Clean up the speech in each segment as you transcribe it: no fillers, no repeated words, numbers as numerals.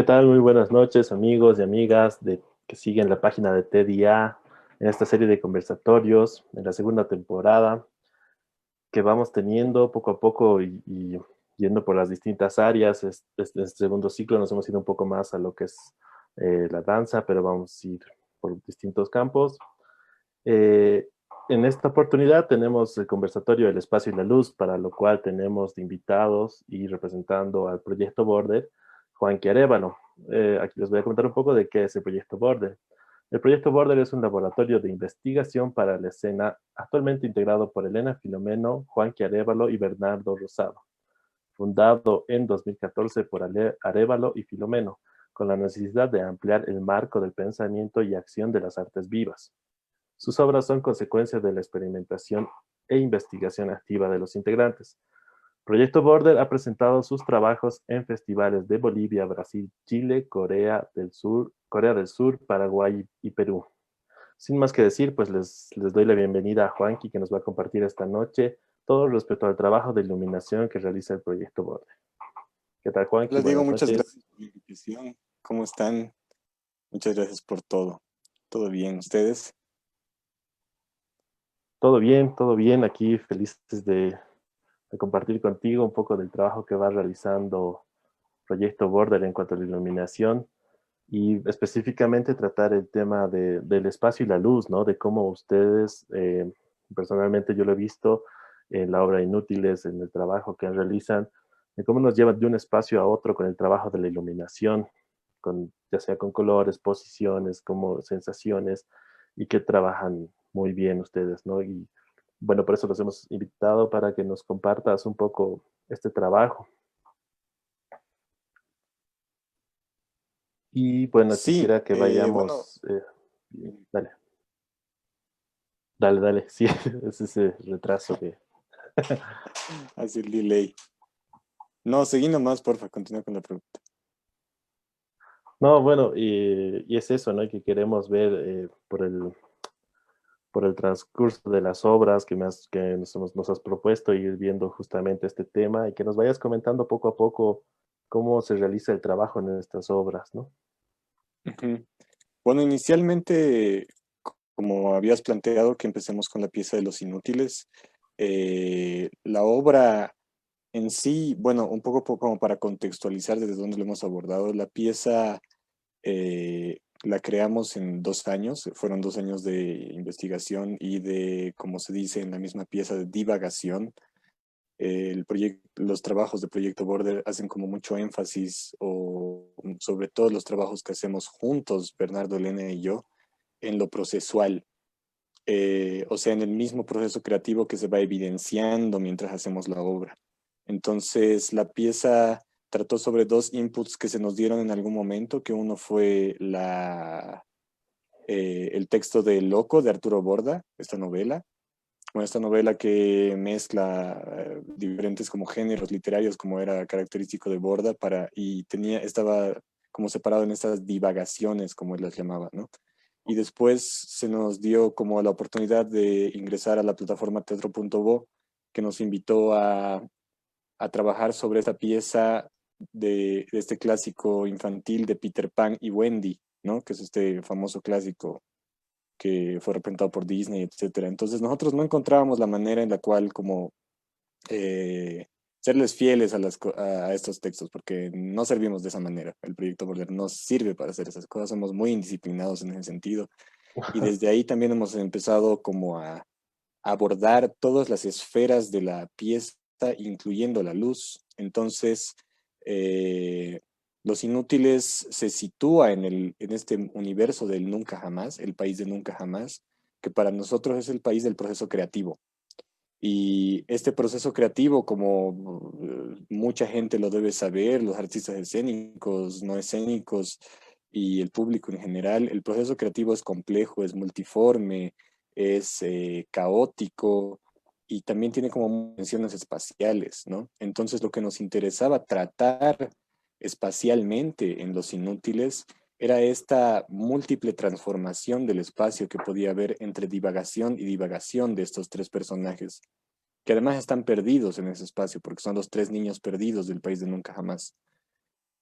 ¿Qué tal? Muy buenas noches, amigos y amigas que siguen la página de TEDIA en esta serie de conversatorios, en la segunda temporada, que vamos teniendo poco a poco y yendo por las distintas áreas. Este segundo ciclo nos hemos ido un poco más a lo que es la danza, pero vamos a ir por distintos campos. Eh, en esta oportunidad tenemos el conversatorio El Espacio y la Luz, para lo cual tenemos de invitados y representando al Proyecto Border, Juanqui Arévalo. Aquí les voy a comentar un poco de qué es el Proyecto Border. El Proyecto Border es un laboratorio de investigación para la escena actualmente integrado por Elena Filomeno, Juanqui Arévalo y Bernardo Rosado, fundado en 2014 por Arévalo y Filomeno, con la necesidad de ampliar el marco del pensamiento y acción de las artes vivas. Sus obras son consecuencia de la experimentación e investigación activa de los integrantes. Proyecto Border ha presentado sus trabajos en festivales de Bolivia, Brasil, Chile, Corea del Sur, Paraguay y Perú. Sin más que decir, pues les doy la bienvenida a Juanqui, que nos va a compartir esta noche todo respecto al trabajo de iluminación que realiza el Proyecto Border. ¿Qué tal, Juanqui? Les digo Buenas muchas noches. gracias por la invitación. ¿Cómo están? Muchas gracias por todo. ¿Todo bien? ¿Ustedes? Todo bien, aquí felices de compartir contigo un poco del trabajo que va realizando Proyecto Border en cuanto a la iluminación y específicamente tratar el tema del espacio y la luz, ¿no? De cómo ustedes, personalmente yo lo he visto en la obra Inútiles, en el trabajo que realizan, de cómo nos llevan de un espacio a otro con el trabajo de la iluminación, ya sea con colores, posiciones, como sensaciones, y que trabajan muy bien ustedes, ¿no? Y bueno, por eso los hemos invitado para que nos compartas un poco este trabajo. Y bueno, Sí, quisiera que bueno, vayamos, dale, dale, sí, es ese retraso que... así el delay. No, seguí nomás, porfa, continúa con la pregunta. No, bueno, y es eso, ¿no? Que queremos ver por el transcurso de las obras que nos has propuesto, ir viendo justamente este tema y que nos vayas comentando poco a poco cómo se realiza el trabajo en estas obras, ¿no? Ujú. Bueno, inicialmente, como habías planteado, que empecemos con la pieza de los inútiles, la obra en sí, bueno, un poco como para contextualizar desde dónde lo hemos abordado, la pieza la creamos en 2 años, fueron 2 años de investigación y de, como se dice en la misma pieza, de divagación. Los trabajos de Proyecto Border hacen como mucho énfasis, o sobre todo los trabajos que hacemos juntos, Bernardo, Elena y yo, en lo procesual. O sea, en el mismo proceso creativo que se va evidenciando mientras hacemos la obra. Entonces, la pieza trató sobre dos inputs que se nos dieron en algún momento, que uno fue el texto de Loco de Arturo Borda, esta novela. Bueno, esta novela que mezcla diferentes como géneros literarios, como era característico de Borda, estaba como separado en estas divagaciones, como él las llamaba, ¿no? Y después se nos dio como la oportunidad de ingresar a la plataforma teatro.bo, que nos invitó a trabajar sobre esta pieza de este clásico infantil de Peter Pan y Wendy, ¿no? Que es este famoso clásico que fue representado por Disney, etcétera. Entonces nosotros no encontrábamos la manera en la cual como eh, serles fieles a estos textos, porque no servimos de esa manera. El proyecto Border no sirve para hacer esas cosas, somos muy indisciplinados en ese sentido. Y desde ahí también hemos empezado como a abordar todas las esferas de la pieza, incluyendo la luz. Entonces, eh, Los Inútiles se sitúa en este universo del nunca jamás, el país de nunca jamás, que para nosotros es el país del proceso creativo. Y este proceso creativo, como mucha gente lo debe saber, los artistas escénicos, no escénicos y el público en general, el proceso creativo es complejo, es multiforme, es caótico y también tiene como dimensiones espaciales, ¿no? Entonces lo que nos interesaba tratar espacialmente en Los Inútiles era esta múltiple transformación del espacio que podía haber entre divagación y divagación de estos tres personajes, que además están perdidos en ese espacio, porque son los tres niños perdidos del país de nunca jamás.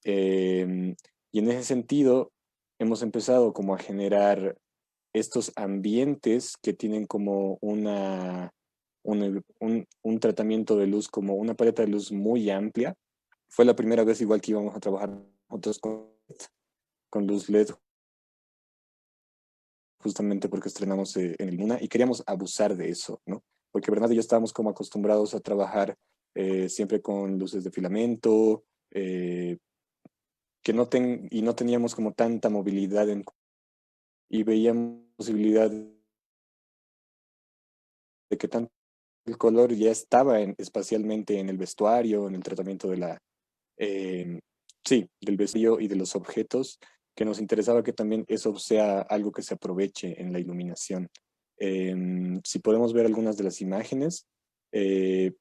Eh, Y en ese sentido, hemos empezado como a generar estos ambientes que tienen como un tratamiento de luz, como una paleta de luz muy amplia. Fue la primera vez igual que íbamos a trabajar nosotros con luz LED, justamente porque estrenamos en el Luna y queríamos abusar de eso, ¿no? Porque Bernardo y yo estábamos como acostumbrados a trabajar siempre con luces de filamento, y no teníamos como tanta movilidad y veíamos posibilidad de que tanto el color ya estaba espacialmente en el vestuario, en el tratamiento de sí, del vestuario y de los objetos, que nos interesaba que también eso sea algo que se aproveche en la iluminación. Si podemos ver algunas de las imágenes, eh,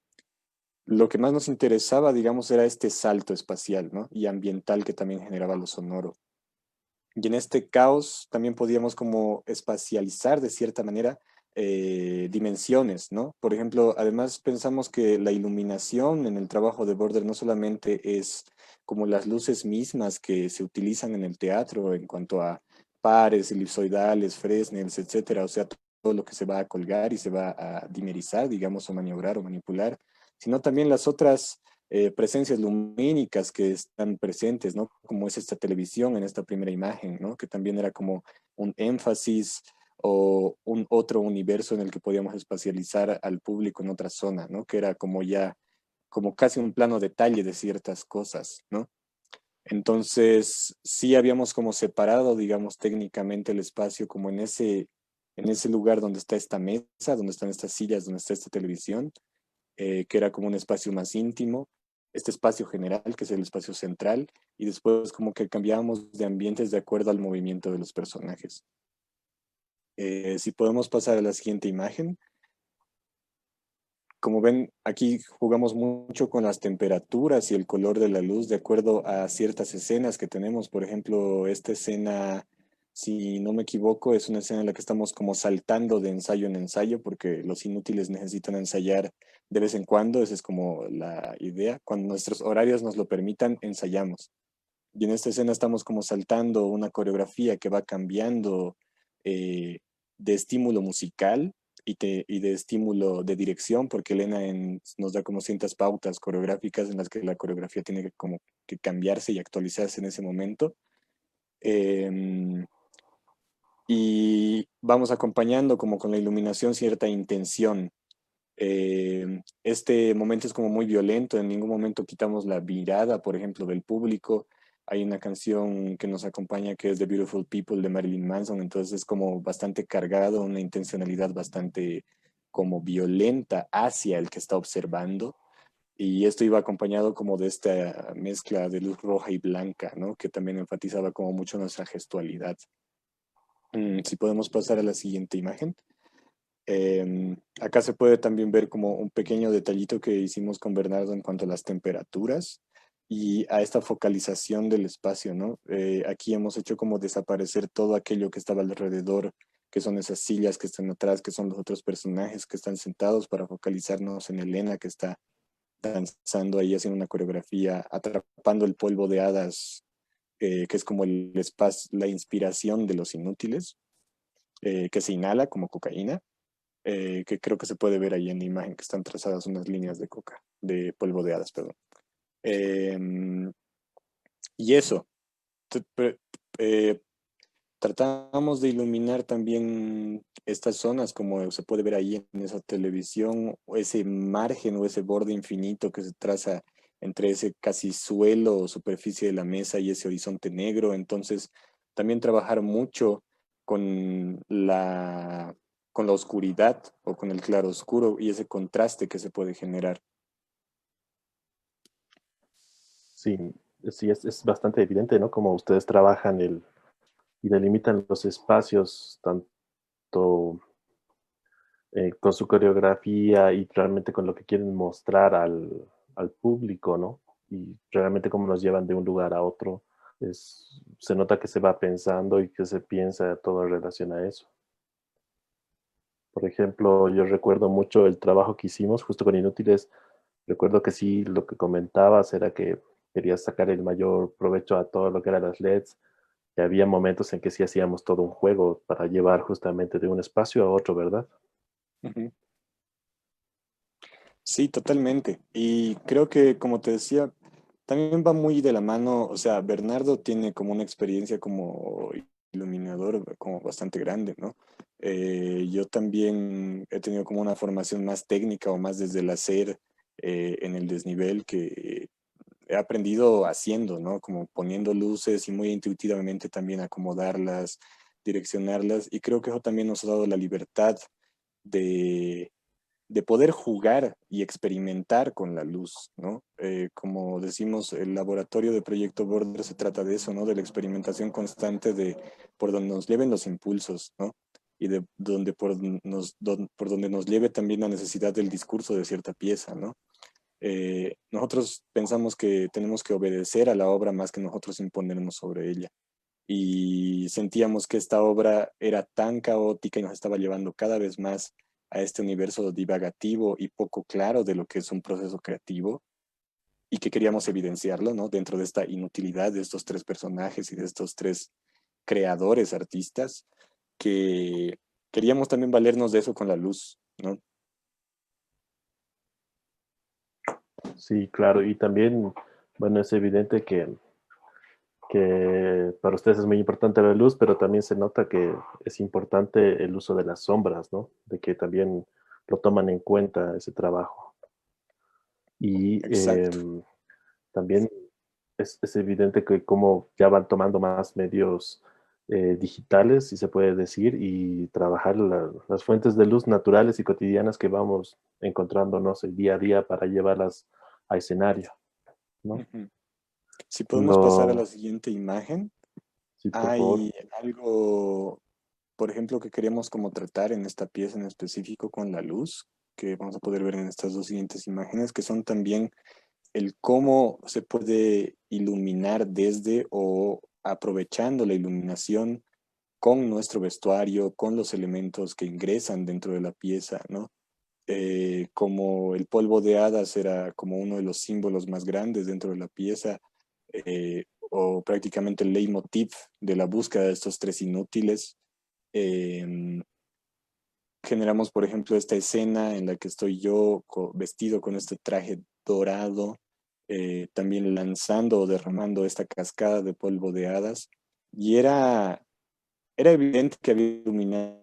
lo que más nos interesaba, digamos, era este salto espacial, ¿no? Y ambiental que también generaba lo sonoro. Y en este caos también podíamos como espacializar de cierta manera dimensiones, ¿no? Por ejemplo, además pensamos que la iluminación en el trabajo de Border no solamente es como las luces mismas que se utilizan en el teatro en cuanto a pares, elipsoidales, Fresnels, etcétera, o sea, todo lo que se va a colgar y se va a dimerizar, digamos, o maniobrar o manipular, sino también las otras presencias lumínicas que están presentes, ¿no? Como es esta televisión en esta primera imagen, ¿no? Que también era como un énfasis o un otro universo en el que podíamos espacializar al público en otra zona, ¿no? Que era como ya, como casi un plano detalle de ciertas cosas, ¿no? Entonces, sí habíamos como separado, digamos, técnicamente el espacio como en ese lugar donde está esta mesa, donde están estas sillas, donde está esta televisión, que era como un espacio más íntimo, este espacio general, que es el espacio central, y después como que cambiábamos de ambientes de acuerdo al movimiento de los personajes. Si podemos pasar a la siguiente imagen. Como ven, aquí jugamos mucho con las temperaturas y el color de la luz de acuerdo a ciertas escenas que tenemos. Por ejemplo, esta escena, si no me equivoco, es una escena en la que estamos como saltando de ensayo en ensayo porque los inútiles necesitan ensayar de vez en cuando. Esa es como la idea. Cuando nuestros horarios nos lo permitan, ensayamos. Y en esta escena estamos como saltando una coreografía que va cambiando eh, de estímulo musical y de estímulo de dirección, porque Elena nos da como ciertas pautas coreográficas en las que la coreografía tiene que como que cambiarse y actualizarse en ese momento. Em, y vamos acompañando como con la iluminación cierta intención. Este momento es como muy violento, en ningún momento quitamos la mirada, por ejemplo, del público. Hay una canción que nos acompaña que es The Beautiful People de Marilyn Manson, entonces es como bastante cargado, una intencionalidad bastante como violenta hacia el que está observando. Y esto iba acompañado como de esta mezcla de luz roja y blanca, ¿no? Que también enfatizaba como mucho nuestra gestualidad. Si podemos pasar a la siguiente imagen. Acá se puede también ver como un pequeño detallito que hicimos con Bernardo en cuanto a las temperaturas y a esta focalización del espacio, ¿no? Aquí hemos hecho como desaparecer todo aquello que estaba alrededor, que son esas sillas que están atrás, que son los otros personajes que están sentados para focalizarnos en Elena que está danzando ahí, haciendo una coreografía, atrapando el polvo de hadas, que es como el espacio, la inspiración de los inútiles, que se inhala como cocaína, que creo que se puede ver ahí en la imagen que están trazadas unas líneas de coca, de polvo de hadas, perdón. Eh, y eso, t- pre- eh, tratamos de iluminar también estas zonas, como se puede ver ahí en esa televisión, o ese margen o ese borde infinito que se traza entre ese casi suelo o superficie de la mesa y ese horizonte negro. Entonces, también trabajar mucho con con la oscuridad o con el claroscuro y ese contraste que se puede generar. Sí, sí, es bastante evidente, ¿no? Como ustedes trabajan y delimitan los espacios, tanto con su coreografía y realmente con lo que quieren mostrar al público, ¿no? Y realmente cómo nos llevan de un lugar a otro. Se nota que se va pensando y que se piensa todo en relación a eso. Por ejemplo, yo recuerdo mucho el trabajo que hicimos justo con Inútiles. Recuerdo que sí, lo que comentabas era que querías sacar el mayor provecho a todo lo que eran las LEDs. Y había momentos en que sí hacíamos todo un juego para llevar justamente de un espacio a otro, ¿verdad? Ujú. Sí, totalmente. Y creo que, como te decía, también va muy de la mano, o sea, Bernardo tiene como una experiencia como iluminador como bastante grande, ¿no? Yo también he tenido como una formación más técnica o más desde el hacer en el desnivel que he aprendido haciendo, ¿no? Como poniendo luces y muy intuitivamente también acomodarlas, direccionarlas. Y creo que eso también nos ha dado la libertad de poder jugar y experimentar con la luz, ¿no? Como decimos, el laboratorio de Proyecto Border se trata de eso, ¿no? De la experimentación constante de por donde nos lleven los impulsos, ¿no? Y de donde por donde nos lleve también la necesidad del discurso de cierta pieza, ¿no? Nosotros pensamos que tenemos que obedecer a la obra más que nosotros imponernos sobre ella. Y sentíamos que esta obra era tan caótica y nos estaba llevando cada vez más a este universo divagativo y poco claro de lo que es un proceso creativo y que queríamos evidenciarlo, ¿no? Dentro de esta inutilidad de estos tres personajes y de estos tres creadores artistas, que queríamos también valernos de eso con la luz, ¿no? Sí, claro. Y también, bueno, es evidente que para ustedes es muy importante la luz, pero también se nota que es importante el uso de las sombras, ¿no? De que también lo toman en cuenta ese trabajo. Y Exacto. también es evidente que como ya van tomando más medios digitales, si se puede decir, y trabajar las fuentes de luz naturales y cotidianas que vamos encontrándonos el día a día para llevarlas a escenario, ¿no? Ujú. Si podemos pasar a la Lo, siguiente imagen, sí, por favor. hay algo, por ejemplo, que queremos como tratar en esta pieza en específico con la luz, que vamos a poder ver en estas dos siguientes imágenes, que son también el cómo se puede iluminar desde o aprovechando la iluminación con nuestro vestuario, con los elementos que ingresan dentro de la pieza, ¿no? Como el polvo de hadas era como uno de los símbolos más grandes dentro de la pieza, o prácticamente el leitmotiv de la búsqueda de estos tres inútiles. Eh, Generamos, por ejemplo, esta escena en la que estoy yo vestido con este traje dorado, también lanzando o derramando esta cascada de polvo de hadas. Y era evidente que había iluminado,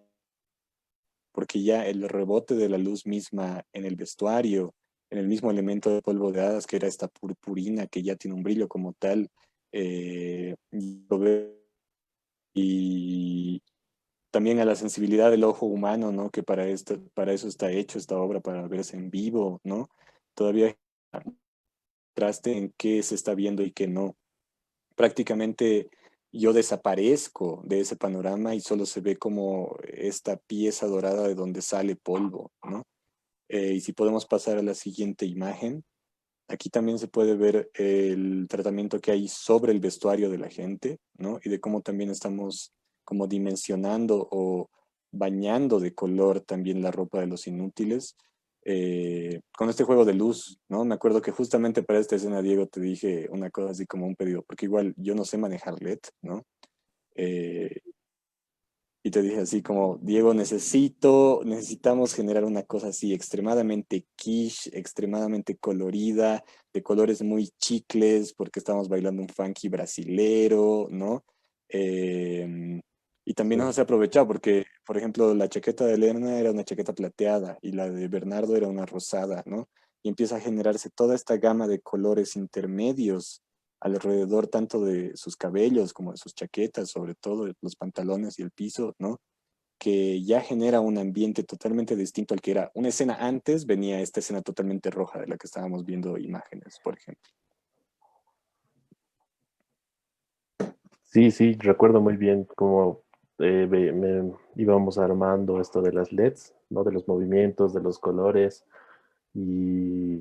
porque ya el rebote de la luz misma en el vestuario, en el mismo elemento de polvo de hadas, que era esta purpurina que ya tiene un brillo como tal, lo veo y también a la sensibilidad del ojo humano, ¿no? Que para esto, para eso está hecho esta obra, para verse en vivo, ¿no? Todavía hay un contraste en qué se está viendo y qué no. Prácticamente yo desaparezco de ese panorama y solo se ve como esta pieza dorada de donde sale polvo, ¿no? Y si podemos pasar a la siguiente imagen, aquí también se puede ver el tratamiento que hay sobre el vestuario de la gente, ¿no? Y de cómo también estamos como dimensionando o bañando de color también la ropa de los inútiles. Con este juego de luz, ¿no? Me acuerdo que justamente para esta escena, Diego, te dije una cosa así como un pedido, porque igual yo no sé manejar LED, ¿no? Eh, y te dije así como, Diego, necesitamos generar una cosa así extremadamente quiche, extremadamente colorida, de colores muy chicles, porque estamos bailando un funky brasilero, ¿no? Y también Sí. nos ha aprovechado porque, por ejemplo, la chaqueta de Lerna era una chaqueta plateada y la de Bernardo era una rosada, ¿no? Y empieza a generarse toda esta gama de colores intermedios alrededor tanto de sus cabellos como de sus chaquetas, sobre todo de los pantalones y el piso, ¿no? Que ya genera un ambiente totalmente distinto al que era una escena antes, venía esta escena totalmente roja de la que estábamos viendo imágenes, por ejemplo. Sí, sí, recuerdo muy bien cómo íbamos armando esto de las LEDs, ¿no? De los movimientos, de los colores. Y,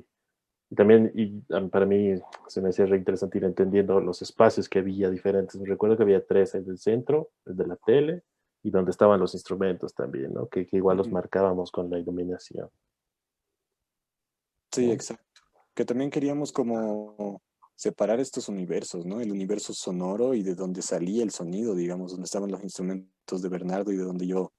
y también para mí se me hacía re interesante ir entendiendo los espacios que había diferentes. Recuerdo que había tres, el del centro, el de la tele y donde estaban los instrumentos también, ¿no? Que igual los Ujú. marcábamos con la iluminación, Sí, ¿no? exacto. Que también queríamos como, separar estos universos, ¿no? El universo sonoro y de donde salía el sonido, digamos, donde estaban los instrumentos de Bernardo y de donde yo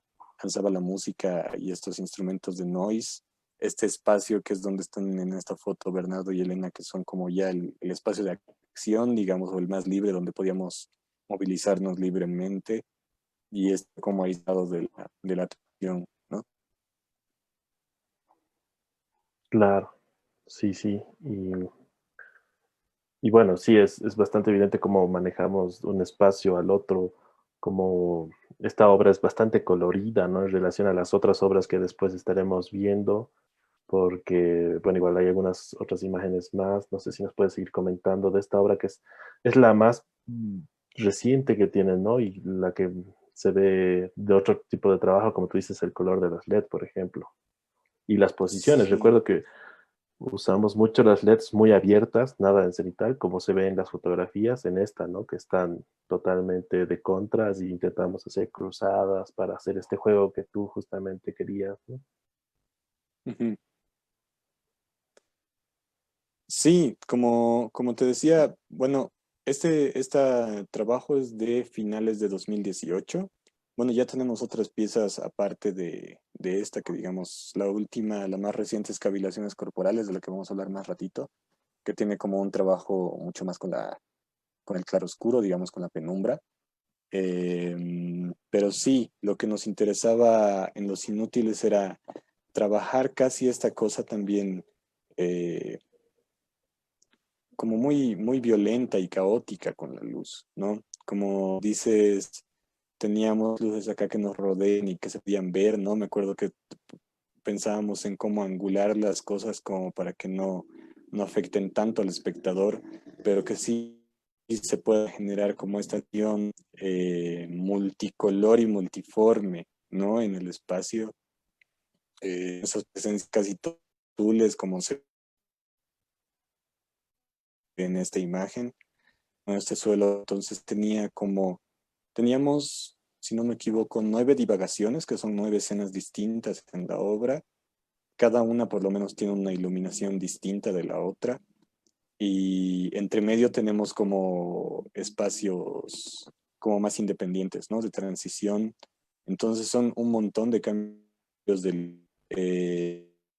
lanzaba la música y estos instrumentos de noise. Este espacio que es donde están en esta foto Bernardo y Elena, que son como ya el espacio de acción, digamos, o el más libre, donde podíamos movilizarnos libremente y es como aislados de la atención, ¿no? Claro, sí, sí. Y bueno, sí, es bastante evidente cómo manejamos un espacio al otro, como esta obra es bastante colorida, ¿no? En relación a las otras obras que después estaremos viendo, porque, bueno, igual hay algunas otras imágenes más, no sé si nos puedes seguir comentando de esta obra que es la más reciente que tienen, ¿no? Y la que se ve de otro tipo de trabajo, como tú dices, el color de las LED, por ejemplo. Y las posiciones, Sí, recuerdo que usamos mucho las LEDs muy abiertas, nada en cenital, como se ve en las fotografías, en esta, ¿no? Que están totalmente de contras y intentamos hacer cruzadas para hacer este juego que tú justamente querías, ¿no? ujú. Sí, como te decía, bueno, este trabajo es de finales de 2018. Bueno, ya tenemos otras piezas aparte de esta, que digamos, la última, la más reciente es Cavilaciones Corporales, de la que vamos a hablar más ratito, que tiene como un trabajo mucho más con el claroscuro, digamos, con la penumbra. Pero sí, lo que nos interesaba en Los Inútiles era trabajar casi esta cosa también. eh, Como muy, muy violenta y caótica con la luz, ¿no? Como dices, teníamos luces acá que nos rodeen y que se podían ver, ¿no? Me acuerdo que pensábamos en cómo angular las cosas como para que no afecten tanto al espectador, pero que sí se pueda generar como esta acción multicolor y multiforme, ¿no? En el espacio, esas presencias casi azules como se ve en esta imagen. Bueno, este suelo entonces teníamos, si no me equivoco, 9 divagaciones, que son 9 escenas distintas en la obra. Cada una por lo menos tiene una iluminación distinta de la otra. Y entre medio tenemos como espacios como más independientes, ¿no? De transición. Entonces son un montón de cambios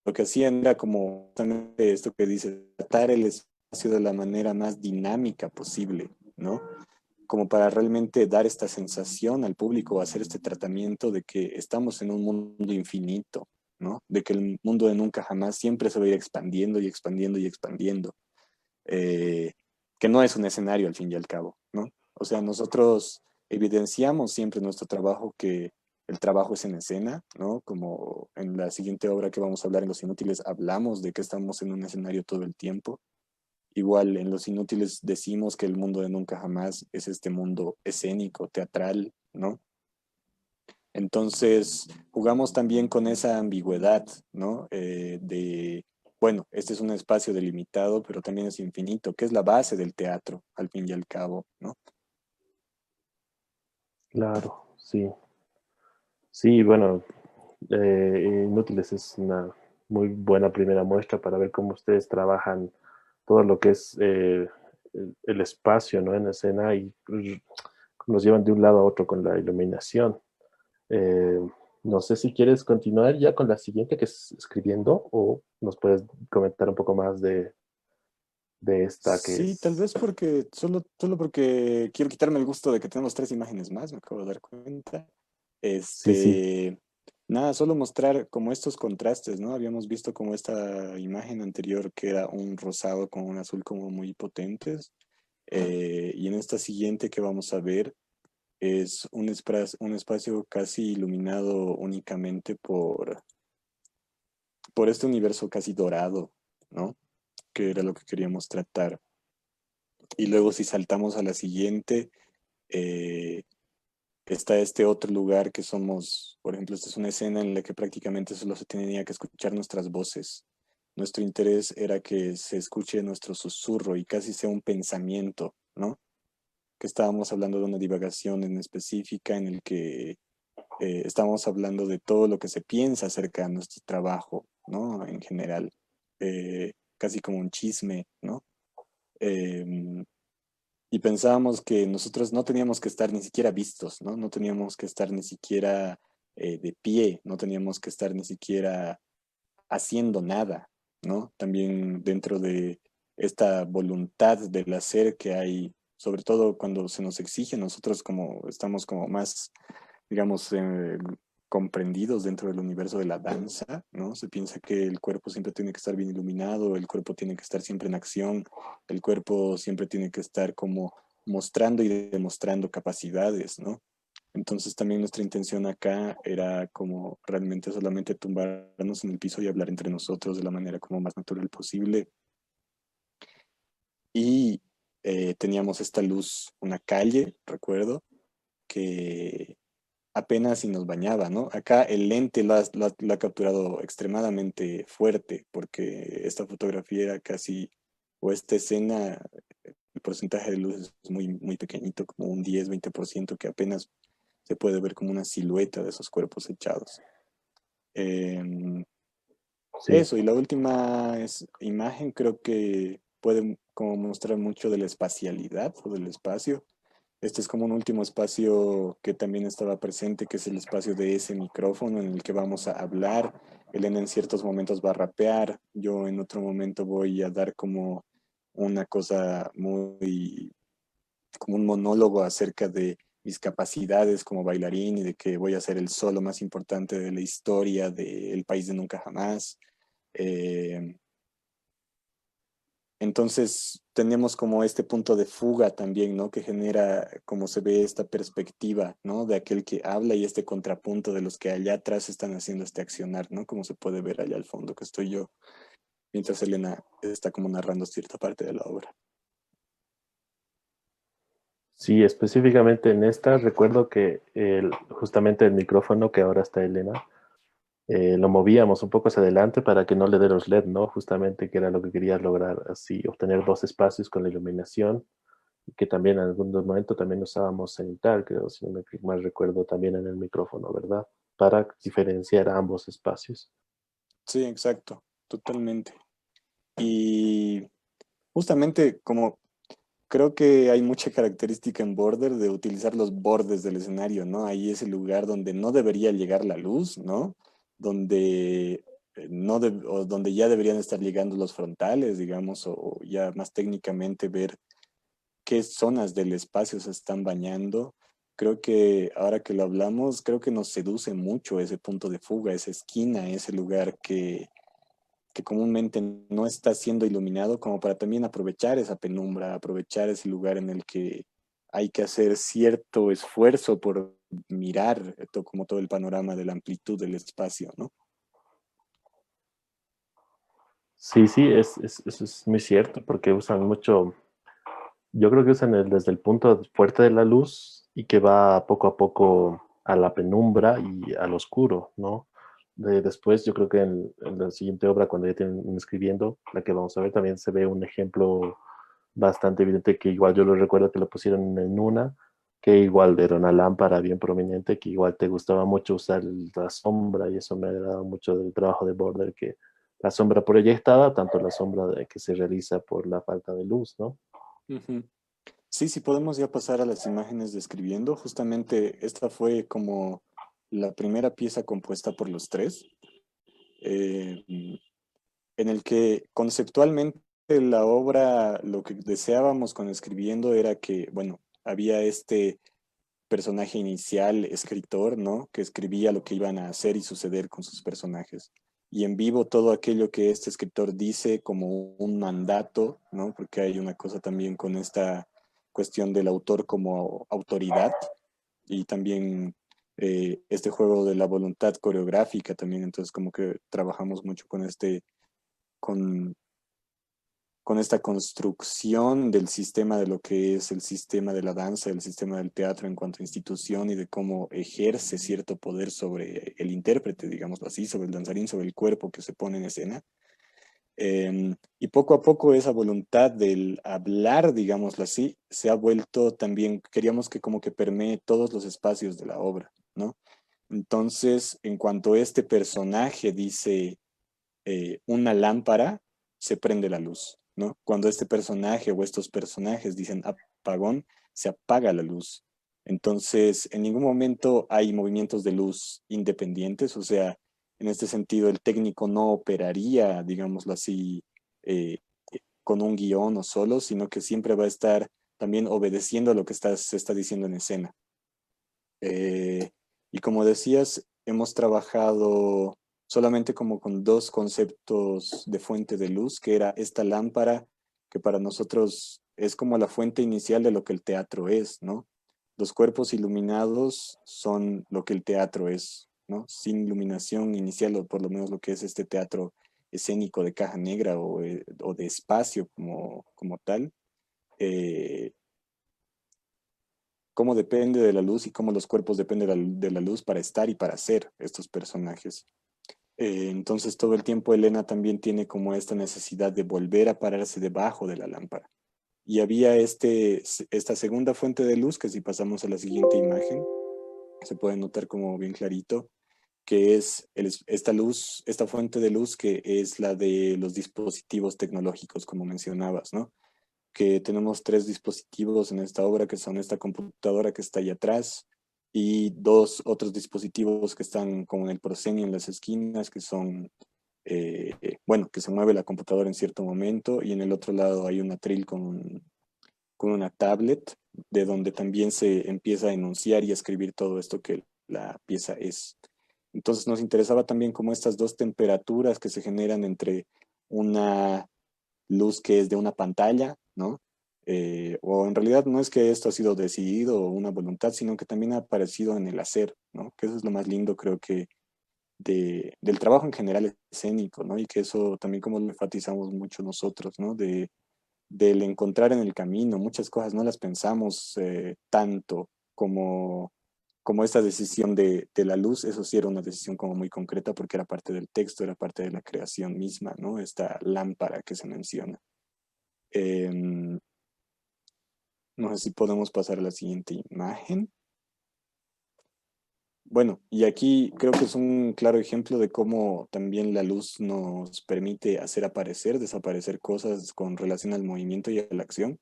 lo que hacían era como justamente esto que dice, tratar el espacio de la manera más dinámica posible, ¿no? Como para realmente dar esta sensación al público, hacer este tratamiento de que estamos en un mundo infinito, ¿no? De que el mundo de nunca jamás siempre se va a ir expandiendo y expandiendo y expandiendo, eh, que no es un escenario al fin y al cabo, ¿no? O sea, nosotros evidenciamos siempre en nuestro trabajo que el trabajo es en escena, ¿no? Como en la siguiente obra que vamos a hablar en Los Inútiles, hablamos de que estamos en un escenario todo el tiempo. Igual en Los Inútiles decimos que el mundo de nunca jamás es este mundo escénico, teatral, ¿no? Entonces, jugamos también con esa ambigüedad, ¿no? Bueno, este es un espacio delimitado, pero también es infinito, que es la base del teatro, al fin y al cabo, ¿no? Claro, sí. Sí, bueno, Inútiles es una muy buena primera muestra para ver cómo ustedes trabajan todo lo que es el espacio, ¿no? En escena y pues, nos llevan de un lado a otro con la iluminación. Eh, no sé si quieres continuar ya con la siguiente que es escribiendo o nos puedes comentar un poco más de esta que Sí, tal es... vez porque, solo porque quiero quitarme el gusto de que tenemos 3 imágenes más, me acabo de dar cuenta. Sí, sí, Este, nada, solo mostrar como estos contrastes, ¿no? Habíamos visto como esta imagen anterior que era un rosado con un azul como muy potentes. Y en esta siguiente que vamos a ver es un espacio casi iluminado únicamente por este universo casi dorado, ¿no? Que era lo que queríamos tratar. Y luego si saltamos a la siguiente, eh, está este otro lugar que somos, por ejemplo, esta es una escena en la que prácticamente solo se tenía que escuchar nuestras voces. Nuestro interés era que se escuche nuestro susurro y casi sea un pensamiento, ¿no? Que estábamos hablando de una divagación en específica en el que estábamos hablando de todo lo que se piensa acerca de nuestro trabajo, ¿no? En general, casi como un chisme, ¿no? em, y pensábamos que nosotros no teníamos que estar ni siquiera vistos, ¿no? No teníamos que estar ni siquiera de pie, no teníamos que estar ni siquiera haciendo nada, ¿no? También dentro de esta voluntad del hacer que hay, sobre todo cuando se nos exige, nosotros como estamos como más, digamos, comprendidos dentro del universo de la danza, ¿no? Se piensa que el cuerpo siempre tiene que estar bien iluminado, el cuerpo tiene que estar siempre en acción, el cuerpo siempre tiene que estar como mostrando y demostrando capacidades, ¿no? Entonces también nuestra intención acá era como realmente solamente tumbarnos en el piso y hablar entre nosotros de la manera como más natural posible. Y teníamos esta luz, una calle, recuerdo, que apenas si nos bañaba, ¿no? Acá el lente lo ha capturado extremadamente fuerte porque esta fotografía era casi, o esta escena, el porcentaje de luz es muy, muy pequeñito, como un 10-20% que apenas se puede ver como una silueta de esos cuerpos echados. Em, Sí, Eso, y la última imagen creo que puede como mostrar mucho de la espacialidad o del espacio. Este es como un último espacio que también estaba presente, que es el espacio de ese micrófono en el que vamos a hablar. Elena en ciertos momentos va a rapear, yo en otro momento voy a dar como una cosa muy como un monólogo acerca de mis capacidades como bailarín y de que voy a ser el solo más importante de la historia del país de nunca jamás. Eh, entonces tenemos como este punto de fuga también, ¿no? Que genera como se ve esta perspectiva, ¿no? De aquel que habla y este contrapunto de los que allá atrás están haciendo este accionar, ¿no? Como se puede ver allá al fondo que estoy yo, mientras Elena está como narrando cierta parte de la obra. sí, específicamente en esta recuerdo que justamente el micrófono que ahora está Elena, lo movíamos un poco hacia adelante para que no le dé los LED, ¿no? Justamente que era lo que querías lograr, así obtener dos espacios con la iluminación, y que también en algún momento también usábamos cenital, creo, si no me mal recuerdo, también en el micrófono, ¿verdad? Para diferenciar ambos espacios. Sí, exacto, totalmente. Y justamente como creo que hay mucha característica en Border de utilizar los bordes del escenario, ¿no? Ahí es el lugar donde no debería llegar la luz, ¿no? Donde, no o donde ya deberían estar llegando los frontales, digamos, o ya más técnicamente ver qué zonas del espacio se están bañando. Creo que ahora que lo hablamos, creo que nos seduce mucho ese punto de fuga, esa esquina, ese lugar que comúnmente no está siendo iluminado, como para también aprovechar esa penumbra, aprovechar ese lugar en el que hay que hacer cierto esfuerzo por mirar como todo el panorama de la amplitud del espacio, ¿no? Sí, sí, eso es muy cierto, porque usan mucho, yo creo que usan desde el punto fuerte de la luz y que va poco a poco a la penumbra y al oscuro, ¿no? Después, yo creo que en la siguiente obra, cuando ya tienen escribiendo, la que vamos a ver, también se ve un ejemplo bastante evidente que igual yo lo recuerdo que lo pusieron en una, que igual era una lámpara bien prominente, que igual te gustaba mucho usar la sombra y eso me ha agradado mucho del trabajo de Border, que la sombra proyectada, tanto la sombra que se realiza por la falta de luz, ¿no? Ujú. Sí, sí, podemos ya pasar a las imágenes describiendo. Justamente esta fue como la primera pieza compuesta por los tres, eh, en el que conceptualmente la obra, lo que deseábamos con escribiendo era que, bueno, había este personaje inicial, escritor, ¿no? Que escribía lo que iban a hacer y suceder con sus personajes. Y en vivo todo aquello que este escritor dice como un mandato, ¿no? Porque hay una cosa también con esta cuestión del autor como autoridad y también este juego de la voluntad coreográfica también. Entonces como que trabajamos mucho con con, con esta construcción del sistema de lo que es el sistema de la danza, el sistema del teatro en cuanto a institución y de cómo ejerce cierto poder sobre el intérprete, digámoslo así, sobre el danzarín, sobre el cuerpo que se pone en escena. Y poco a poco esa voluntad del hablar, digámoslo así, se ha vuelto también, queríamos que como que permee todos los espacios de la obra, ¿no? Entonces, en cuanto este personaje dice una lámpara, se prende la luz, ¿no? Cuando este personaje o estos personajes dicen apagón, se apaga la luz. Entonces, en ningún momento hay movimientos de luz independientes, o sea, en este sentido, el técnico no operaría, digámoslo así, con un guión o solo, sino que siempre va a estar también obedeciendo a lo que se está diciendo en escena. Eh, y como decías, hemos trabajado solamente como con dos conceptos de fuente de luz, que era esta lámpara, que para nosotros es como la fuente inicial de lo que el teatro es, ¿no? Los cuerpos iluminados son lo que el teatro es, ¿no? Sin iluminación inicial, o por lo menos lo que es este teatro escénico de caja negra o de espacio como tal. eh, Cómo depende de la luz y cómo los cuerpos dependen de la luz para estar y para ser estos personajes. Entonces todo el tiempo Elena también tiene como esta necesidad de volver a pararse debajo de la lámpara. Y había esta segunda fuente de luz, que si pasamos a la siguiente imagen, se puede notar como bien clarito, que es esta luz, esta fuente de luz que es la de los dispositivos tecnológicos, como mencionabas, ¿no? Que tenemos tres dispositivos en esta obra, que son esta computadora que está ahí atrás y dos otros dispositivos que están como en el proscenio en las esquinas, que son, bueno, que se mueve la computadora en cierto momento, y en el otro lado hay un atril con una tablet, de donde también se empieza a enunciar y a escribir todo esto que la pieza es. Entonces nos interesaba también como estas dos temperaturas que se generan entre una luz que es de una pantalla, ¿no? O en realidad no es que esto ha sido decidido o una voluntad, sino que también ha aparecido en el hacer, ¿no? Que eso es lo más lindo, creo que, del trabajo en general escénico, ¿no? Y que eso también como lo enfatizamos mucho nosotros, ¿no? Del encontrar en el camino, muchas cosas no las pensamos tanto como esta decisión de la luz. Eso sí era una decisión como muy concreta porque era parte del texto, era parte de la creación misma, ¿no? Esta lámpara que se menciona. Em, no sé si podemos pasar a la siguiente imagen. Bueno, y aquí creo que es un claro ejemplo de cómo también la luz nos permite hacer aparecer, desaparecer cosas con relación al movimiento y a la acción.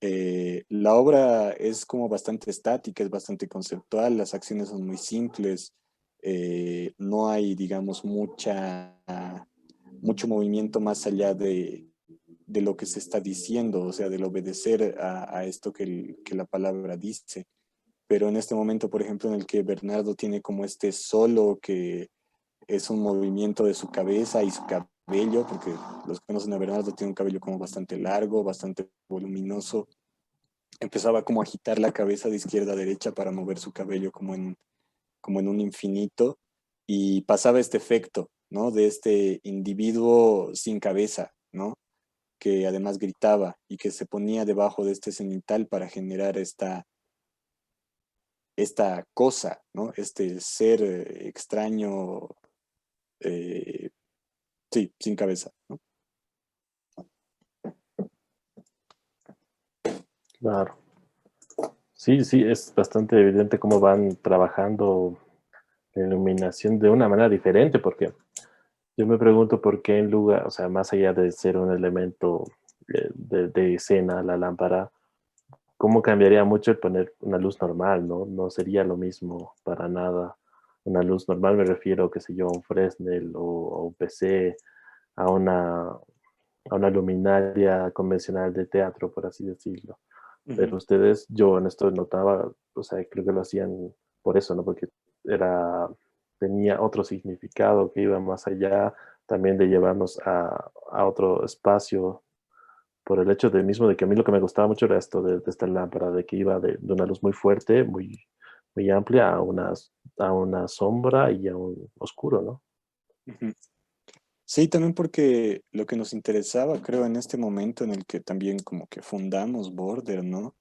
La obra es como bastante estática, es bastante conceptual, las acciones son muy simples, no hay, digamos, mucho movimiento más allá de lo que se está diciendo, o sea, del obedecer a esto que la palabra dice. Pero en este momento, por ejemplo, en el que Bernardo tiene como este solo que es un movimiento de su cabeza y su cabello, porque los que conocen a Bernardo tiene un cabello como bastante largo, bastante voluminoso. Empezaba como a agitar la cabeza de izquierda a derecha para mover su cabello como en un infinito, y pasaba este efecto, ¿no? De este individuo sin cabeza, ¿no? Que además gritaba y que se ponía debajo de este cenital para generar esta cosa, ¿no? Este ser extraño, eh, sí, sin cabeza, ¿no? Claro. Sí, sí, es bastante evidente cómo van trabajando la iluminación de una manera diferente, porque yo me pregunto por qué en lugar, o sea, más allá de ser un elemento de escena, la lámpara, ¿cómo cambiaría mucho el poner una luz normal, no? No sería lo mismo para nada. Una luz normal me refiero, qué sé yo, a un Fresnel o a un PC, a una luminaria convencional de teatro, por así decirlo. Ujú. Pero ustedes, yo en esto notaba, o sea, creo que lo hacían por eso, ¿no? Porque tenía otro significado que iba más allá también de llevarnos a otro espacio, por el hecho de mismo de que a mí lo que me gustaba mucho era esto de esta lámpara, de que iba de una luz muy fuerte, muy amplia, a una sombra y a un oscuro, ¿no? Ujú. Sí, también porque lo que nos interesaba, creo, en este momento en el que también como que fundamos Border, ¿no?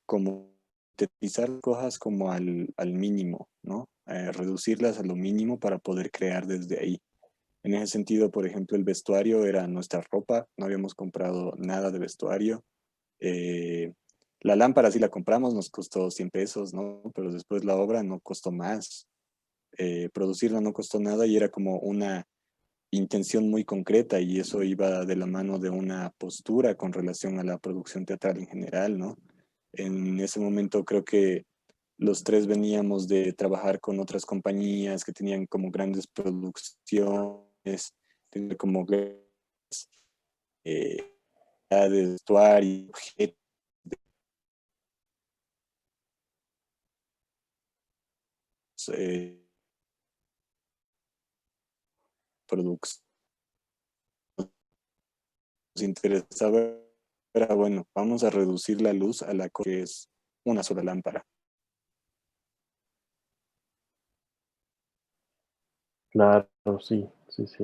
Como utilizar cosas como al mínimo, ¿no? Reducirlas a lo mínimo para poder crear desde ahí. En ese sentido, por ejemplo, el vestuario era nuestra ropa, no habíamos comprado nada de vestuario. Eh, la lámpara sí la compramos, nos costó 100 pesos, ¿no? Pero después la obra no costó más. Producirla no costó nada y era como una intención muy concreta y eso iba de la mano de una postura con relación a la producción teatral en general, ¿no? En ese momento creo que los tres veníamos de trabajar con otras compañías que tenían como grandes producciones, tenían como eh, de vestuario, objetos, eh, producción. Nos interesaba, era bueno, vamos a reducir la luz a la que es una sola lámpara. Claro, sí, sí, sí.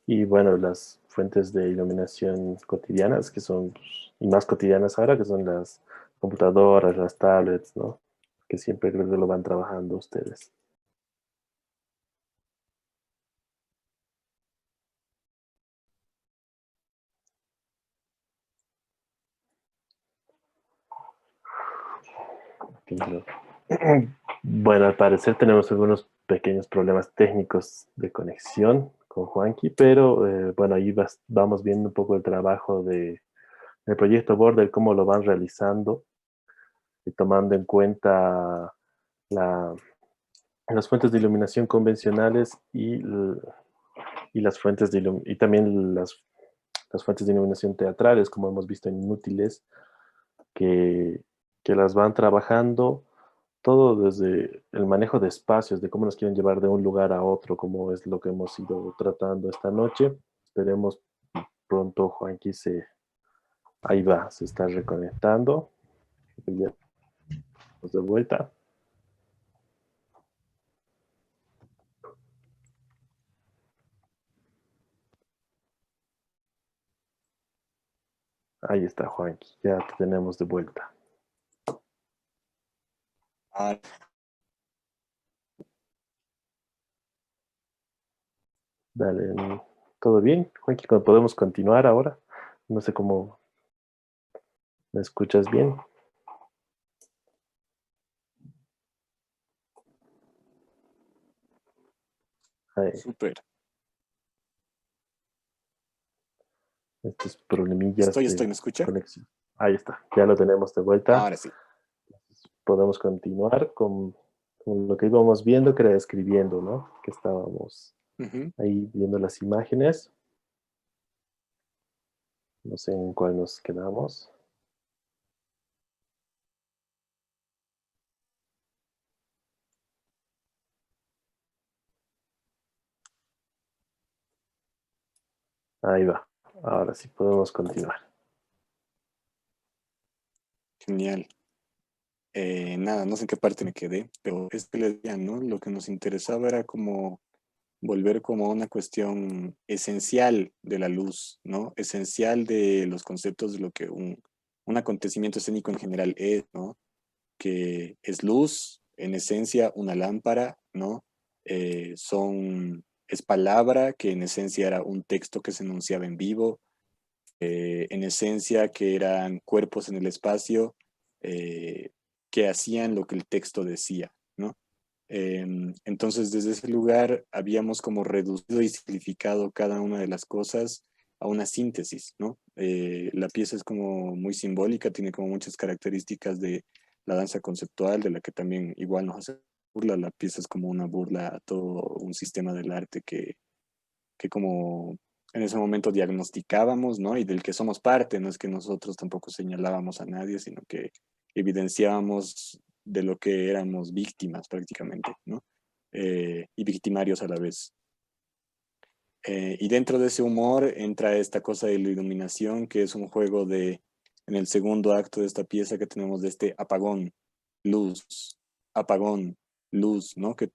Y bueno, las fuentes de iluminación cotidianas, que son, pues, y más cotidianas ahora, que son las computadoras, las tablets, ¿no? Que siempre creo que lo van trabajando ustedes. Entiendo. Bueno, al parecer tenemos algunos pequeños problemas técnicos de conexión con Juanqui, pero bueno, ahí vamos viendo un poco el trabajo del proyecto Border, cómo lo van realizando y tomando en cuenta la, las fuentes de iluminación convencionales y las fuentes y también las fuentes de iluminación teatrales, como hemos visto en Inútiles, que, que las van trabajando todo desde el manejo de espacios, de cómo nos quieren llevar de un lugar a otro, como es lo que hemos ido tratando esta noche. Esperemos pronto Juanqui ahí va, se está reconectando. Ya estamos de vuelta. Ahí está Juanqui, ya te tenemos de vuelta. Ah, Dale, ¿todo bien? Juanqui, ¿podemos continuar ahora? No sé cómo me escuchas bien. Ahí, súper. estos problemillas Estoy, de ¿me escucha? conexión. Ahí está, ya lo tenemos de vuelta. Ahora sí. Podemos continuar con lo que íbamos viendo, que era escribiendo, ¿no? Que estábamos Ujú. ahí viendo las imágenes. No sé en cuál nos quedamos. Ahí va. Ahora sí podemos continuar. Genial. Nada, no sé en qué parte me quedé, pero es que les decía, ¿no? Lo que nos interesaba era como volver como una cuestión esencial de la luz, ¿no? Esencial de los conceptos de lo que un acontecimiento escénico en general es, ¿no? Que es luz, en esencia una lámpara, ¿no? Es palabra, que en esencia era un texto que se enunciaba en vivo, en esencia que eran cuerpos en el espacio eh, que hacían lo que el texto decía, ¿no? Entonces, desde ese lugar habíamos como reducido y simplificado cada una de las cosas a una síntesis, ¿no? La pieza es como muy simbólica, tiene como muchas características de la danza conceptual, de la que también igual nos hace burla. La pieza es como una burla a todo un sistema del arte que como en ese momento diagnosticábamos, ¿no? Y del que somos parte, no es que nosotros tampoco señalábamos a nadie, sino que evidenciábamos de lo que éramos víctimas prácticamente, ¿no? Y victimarios a la vez. Y dentro de ese humor entra esta cosa de la iluminación, que es un juego en el segundo acto de esta pieza que tenemos de este luz, apagón, luz, ¿no? Que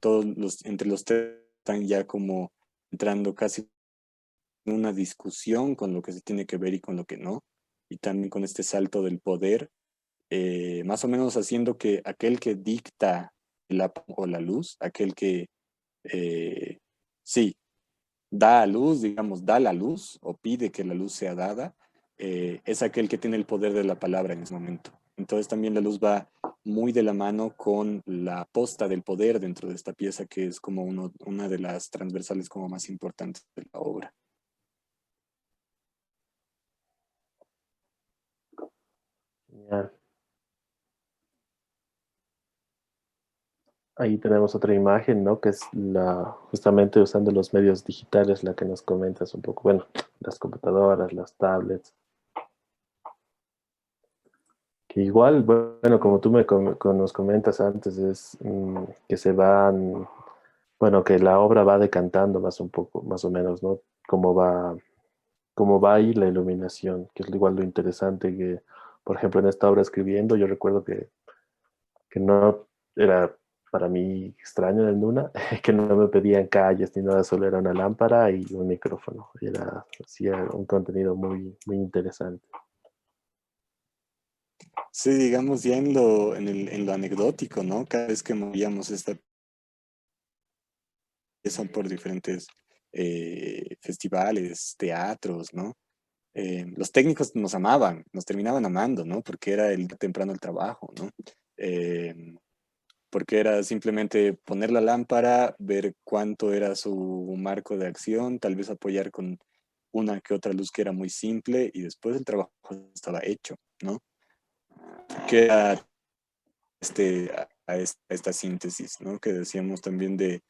entre los tres están ya como entrando casi una discusión con lo que se tiene que ver y con lo que no, y también con este salto del poder, más o menos haciendo que aquel que dicta o la luz, aquel que eh, sí, da a luz, digamos, da la luz o pide que la luz sea dada, es aquel que tiene el poder de la palabra en ese momento. Entonces también la luz va muy de la mano con la posta del poder dentro de esta pieza, que es como una de las transversales como más importantes de la obra. Genial. Ahí tenemos otra imagen, ¿no? Que es justamente usando los medios digitales, la que nos comentas un poco. Bueno, las computadoras, las tablets. Que igual, bueno, como tú nos comentas antes, es que se van, bueno, que la obra va decantando más un poco, más o menos, ¿no? Cómo va ahí la iluminación, que es igual lo interesante que, por ejemplo, en esta obra escribiendo, yo recuerdo que no era para mí extraño en el Nuna, que no me pedían calles ni nada, solo era una lámpara y un micrófono. Hacía un contenido muy, muy interesante. Sí, digamos ya en lo anecdótico, ¿no? Cada vez que movíamos esta pieza por diferentes festivales, teatros, ¿no? Los técnicos nos amaban, nos terminaban amando, ¿no? Porque era el temprano el trabajo, ¿no? Eh, Porque era simplemente poner la lámpara, ver cuánto era su marco de acción, tal vez apoyar con una que otra luz que era muy simple y después el trabajo estaba hecho, ¿no? Que era a esta síntesis, ¿no? Que decíamos también de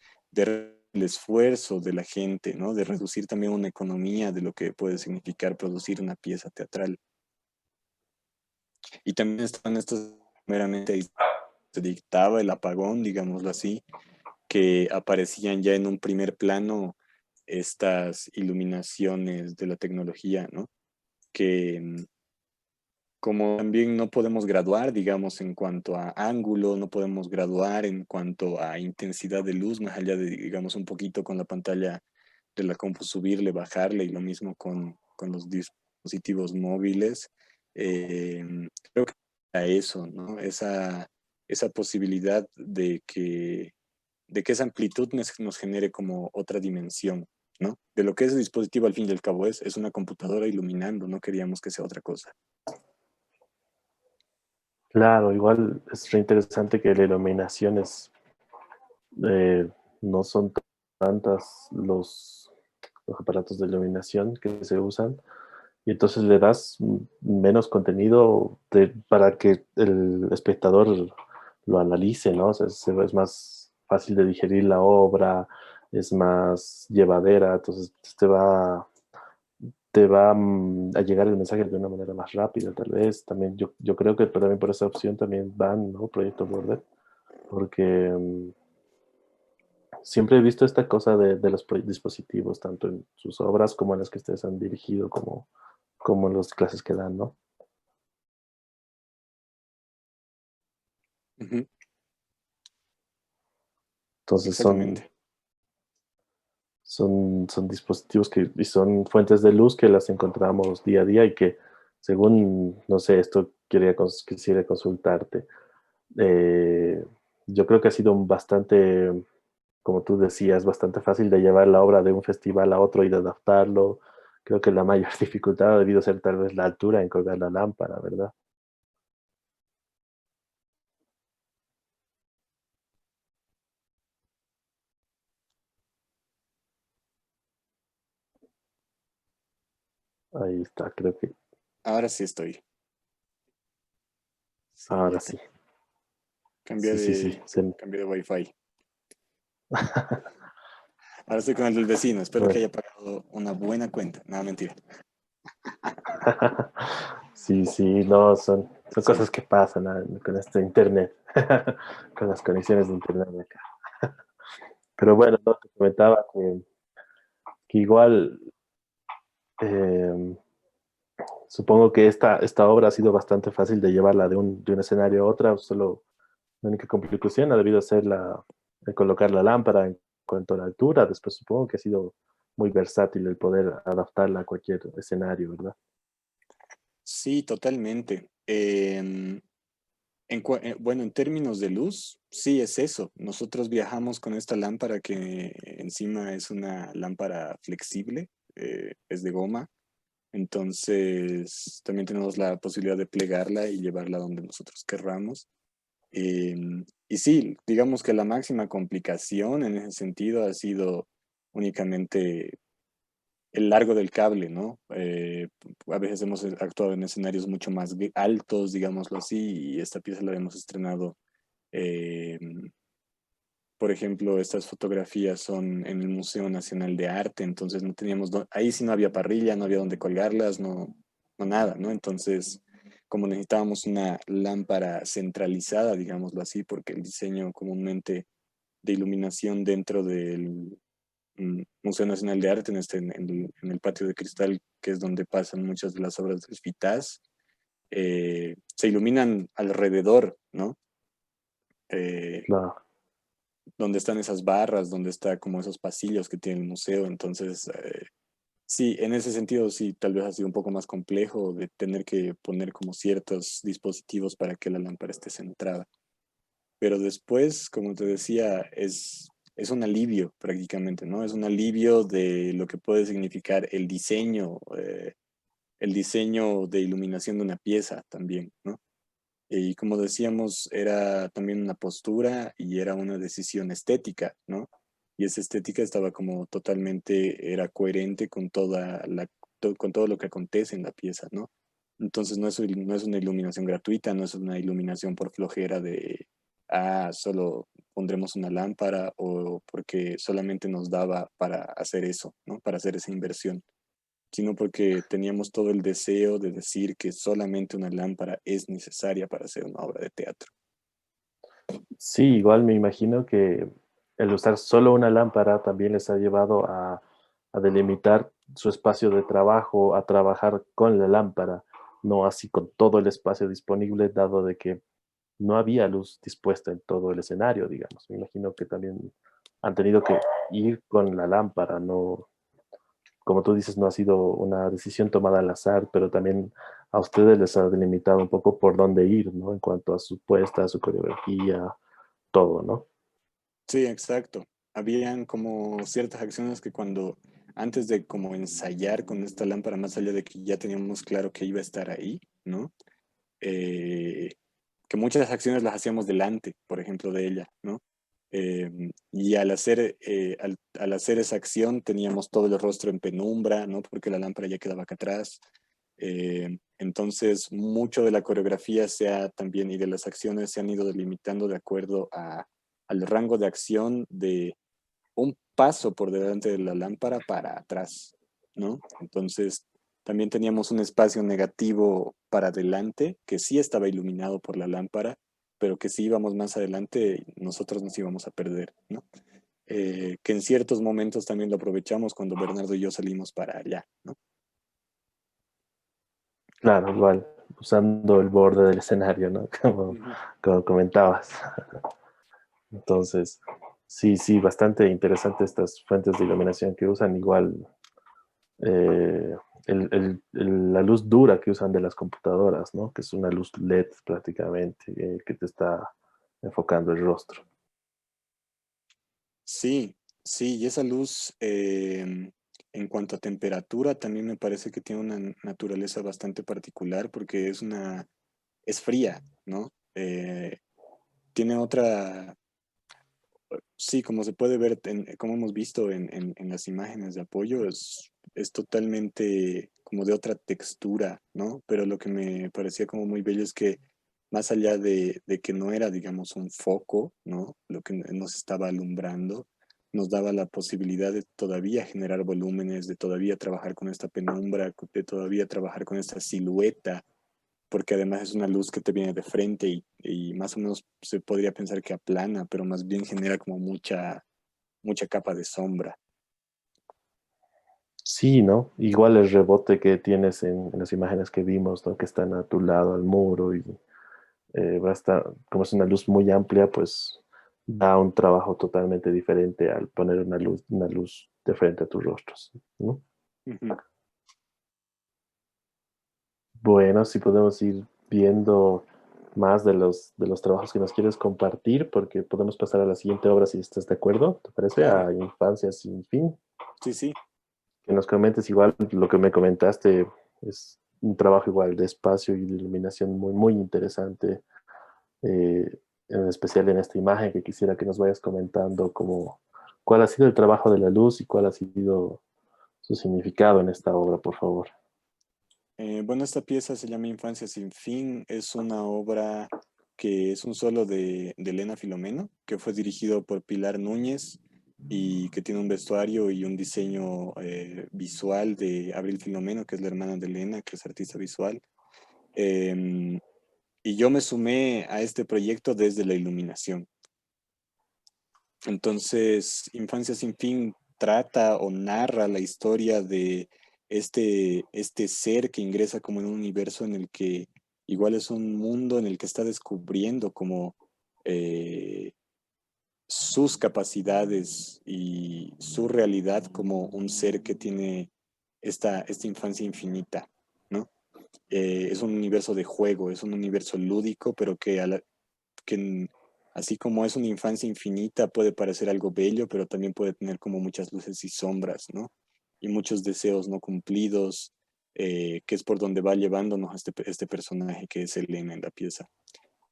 el esfuerzo de la gente, ¿no? De reducir también una economía de lo que puede significar producir una pieza teatral. Y también están estos, meramente ahí se dictaba el apagón, digámoslo así, que aparecían ya en un primer plano estas iluminaciones de la tecnología, ¿no? Que como también no podemos graduar, digamos, en cuanto a ángulo, no podemos graduar en cuanto a intensidad de luz, más allá de, digamos, un poquito con la pantalla de la compu subirle, bajarle, y lo mismo con los dispositivos móviles. Eh, Creo que a eso, ¿no? Esa posibilidad de que esa amplitud nos genere como otra dimensión, ¿no? De lo que ese dispositivo al fin y al cabo es una computadora iluminando, no queríamos que sea otra cosa. Claro, igual es re interesante que la iluminación eh, no son tantas los aparatos de iluminación que se usan y entonces le das menos contenido para que el espectador lo analice, ¿no? O sea, es más fácil de digerir la obra, es más llevadera, entonces te va a llegar el mensaje de una manera más rápida, tal vez. También yo creo que también por esa opción también van, ¿no? Proyecto Border, porque siempre he visto esta cosa de los dispositivos, tanto en sus obras como en las que ustedes han dirigido, como en las clases que dan, ¿no? Ujú, Entonces exactamente. son dispositivos y son fuentes de luz que las encontramos día a día y que según, no sé, esto quisiera consultarte. Eh, yo creo que ha sido bastante, como tú decías, bastante fácil de llevar la obra de un festival a otro y de adaptarlo. Creo que la mayor dificultad ha debido ser tal vez la altura en colgar la lámpara, ¿verdad? Ahí está, creo que Ahora sí estoy. Sí, ahora ya sí. cambié Sí, sí, sí. de, cambié de Wi-Fi. Ahora estoy con el del vecino. Espero que Bueno. haya pagado una buena cuenta. Nada, mentira. Sí, sí, no, son Sí. cosas que pasan con este internet, con las conexiones de internet de acá. Pero bueno, no, te comentaba que igual eh, supongo que esta obra ha sido bastante fácil de llevarla de un escenario a otra, solo la única complicación ha debido ser el colocar la lámpara en cuanto a la altura, después supongo que ha sido muy versátil el poder adaptarla a cualquier escenario, ¿verdad? Sí, totalmente. Bueno, en términos de luz, sí es eso. Nosotros viajamos con esta lámpara que encima es una lámpara flexible, es de goma. Entonces, también tenemos la posibilidad de plegarla y llevarla donde nosotros querramos. Y sí, digamos que la máxima complicación en ese sentido ha sido únicamente el largo del cable, ¿no? A veces hemos actuado en escenarios mucho más altos, digámoslo así, y esta pieza la hemos estrenado. eh, por ejemplo, estas fotografías son en el Museo Nacional de Arte, entonces no teníamos, ahí sí no había parrilla, no había dónde colgarlas, no nada, ¿no? Entonces, como necesitábamos una lámpara centralizada, digámoslo así, porque el diseño comúnmente de iluminación dentro del Museo Nacional de Arte, en el patio de cristal, que es donde pasan muchas de las obras del FITAS, se iluminan alrededor, ¿no? Eh, Claro. donde están esas barras, donde está como esos pasillos que tiene el museo. Entonces, sí, en ese sentido, sí, tal vez ha sido un poco más complejo de tener que poner como ciertos dispositivos para que la lámpara esté centrada. Pero después, como te decía, es un alivio prácticamente, ¿no? Es un alivio de lo que puede significar el diseño de iluminación de una pieza también, ¿no? Y como decíamos, era también una postura y era una decisión estética, ¿no? Y esa estética estaba como totalmente, era coherente con con todo lo que acontece en la pieza, ¿no? Entonces no es una iluminación gratuita, no es una iluminación por flojera de, solo pondremos una lámpara o porque solamente nos daba para hacer eso, ¿no? Para hacer esa inversión, sino porque teníamos todo el deseo de decir que solamente una lámpara es necesaria para hacer una obra de teatro. Sí, igual me imagino que el usar solo una lámpara también les ha llevado a delimitar su espacio de trabajo, a trabajar con la lámpara, no así con todo el espacio disponible, dado de que no había luz dispuesta en todo el escenario, digamos. Me imagino que también han tenido que ir con la lámpara, no, como tú dices, no ha sido una decisión tomada al azar, pero también a ustedes les ha delimitado un poco por dónde ir, ¿no? En cuanto a su puesta, a su coreografía, todo, ¿no? Sí, exacto. Habían como ciertas acciones que antes de como ensayar con esta lámpara, más allá de que ya teníamos claro que iba a estar ahí, ¿no? Eh, que muchas acciones las hacíamos delante, por ejemplo, de ella, ¿no? Y al hacer esa acción teníamos todo el rostro en penumbra, ¿no? Porque la lámpara ya quedaba acá atrás. Entonces, mucho de la coreografía también y de las acciones se han ido delimitando de acuerdo al rango de acción de un paso por delante de la lámpara para atrás, ¿no? Entonces, también teníamos un espacio negativo para adelante que sí estaba iluminado por la lámpara, pero que si íbamos más adelante, nosotros nos íbamos a perder, ¿no? Que en ciertos momentos también lo aprovechamos cuando Bernardo y yo salimos para allá, ¿no? Claro, igual, usando el borde del escenario, ¿no? Ujú. Como comentabas. Entonces, sí, sí, bastante interesante estas fuentes de iluminación que usan. Igual, eh, la luz dura que usan de las computadoras, ¿no? Que es una luz LED prácticamente, que te está enfocando el rostro. Sí, sí, y esa luz, en cuanto a temperatura, también me parece que tiene una naturaleza bastante particular porque es fría, ¿no? Tiene otra, sí, como se puede ver, como hemos visto en las imágenes de apoyo, es totalmente como de otra textura, ¿no? Pero lo que me parecía como muy bello es que más allá de que no era, digamos, un foco, ¿no? Lo que nos estaba alumbrando, nos daba la posibilidad de todavía generar volúmenes, de todavía trabajar con esta penumbra, de todavía trabajar con esta silueta, porque además es una luz que te viene de frente y más o menos se podría pensar que aplana, pero más bien genera como mucha capa de sombra. Sí, ¿no? Igual el rebote que tienes en las imágenes que vimos, ¿no? Que están a tu lado al muro y como es una luz muy amplia, pues da un trabajo totalmente diferente al poner una luz de frente a tus rostros, ¿no? Ujú. Bueno, si podemos ir viendo más de los trabajos que nos quieres compartir, porque podemos pasar a la siguiente obra si estás de acuerdo, ¿te parece? Claro, A Infancia sin fin. sí, sí, Que nos comentes igual lo que me comentaste, es un trabajo igual de espacio y de iluminación muy, muy interesante. en especial en esta imagen, que quisiera que nos vayas comentando cómo, cuál ha sido el trabajo de la luz y cuál ha sido su significado en esta obra, por favor. Bueno, esta pieza se llama Infancia sin fin. Es una obra que es un solo de Elena Filomeno, que fue dirigido por Pilar Núñez y que tiene un vestuario y un diseño visual de Abril Filomeno, que es la hermana de Elena, que es artista visual. Em, y yo me sumé a este proyecto desde la iluminación. Entonces, Infancia sin fin trata o narra la historia de este ser que ingresa como en un universo en el que igual es un mundo en el que está descubriendo como eh, sus capacidades y su realidad como un ser que tiene esta infancia infinita, ¿no? Es un universo de juego, es un universo lúdico, pero que así como es una infancia infinita, puede parecer algo bello, pero también puede tener como muchas luces y sombras, ¿no? Y muchos deseos no cumplidos, que es por donde va llevándonos a este personaje que es Elena en la pieza.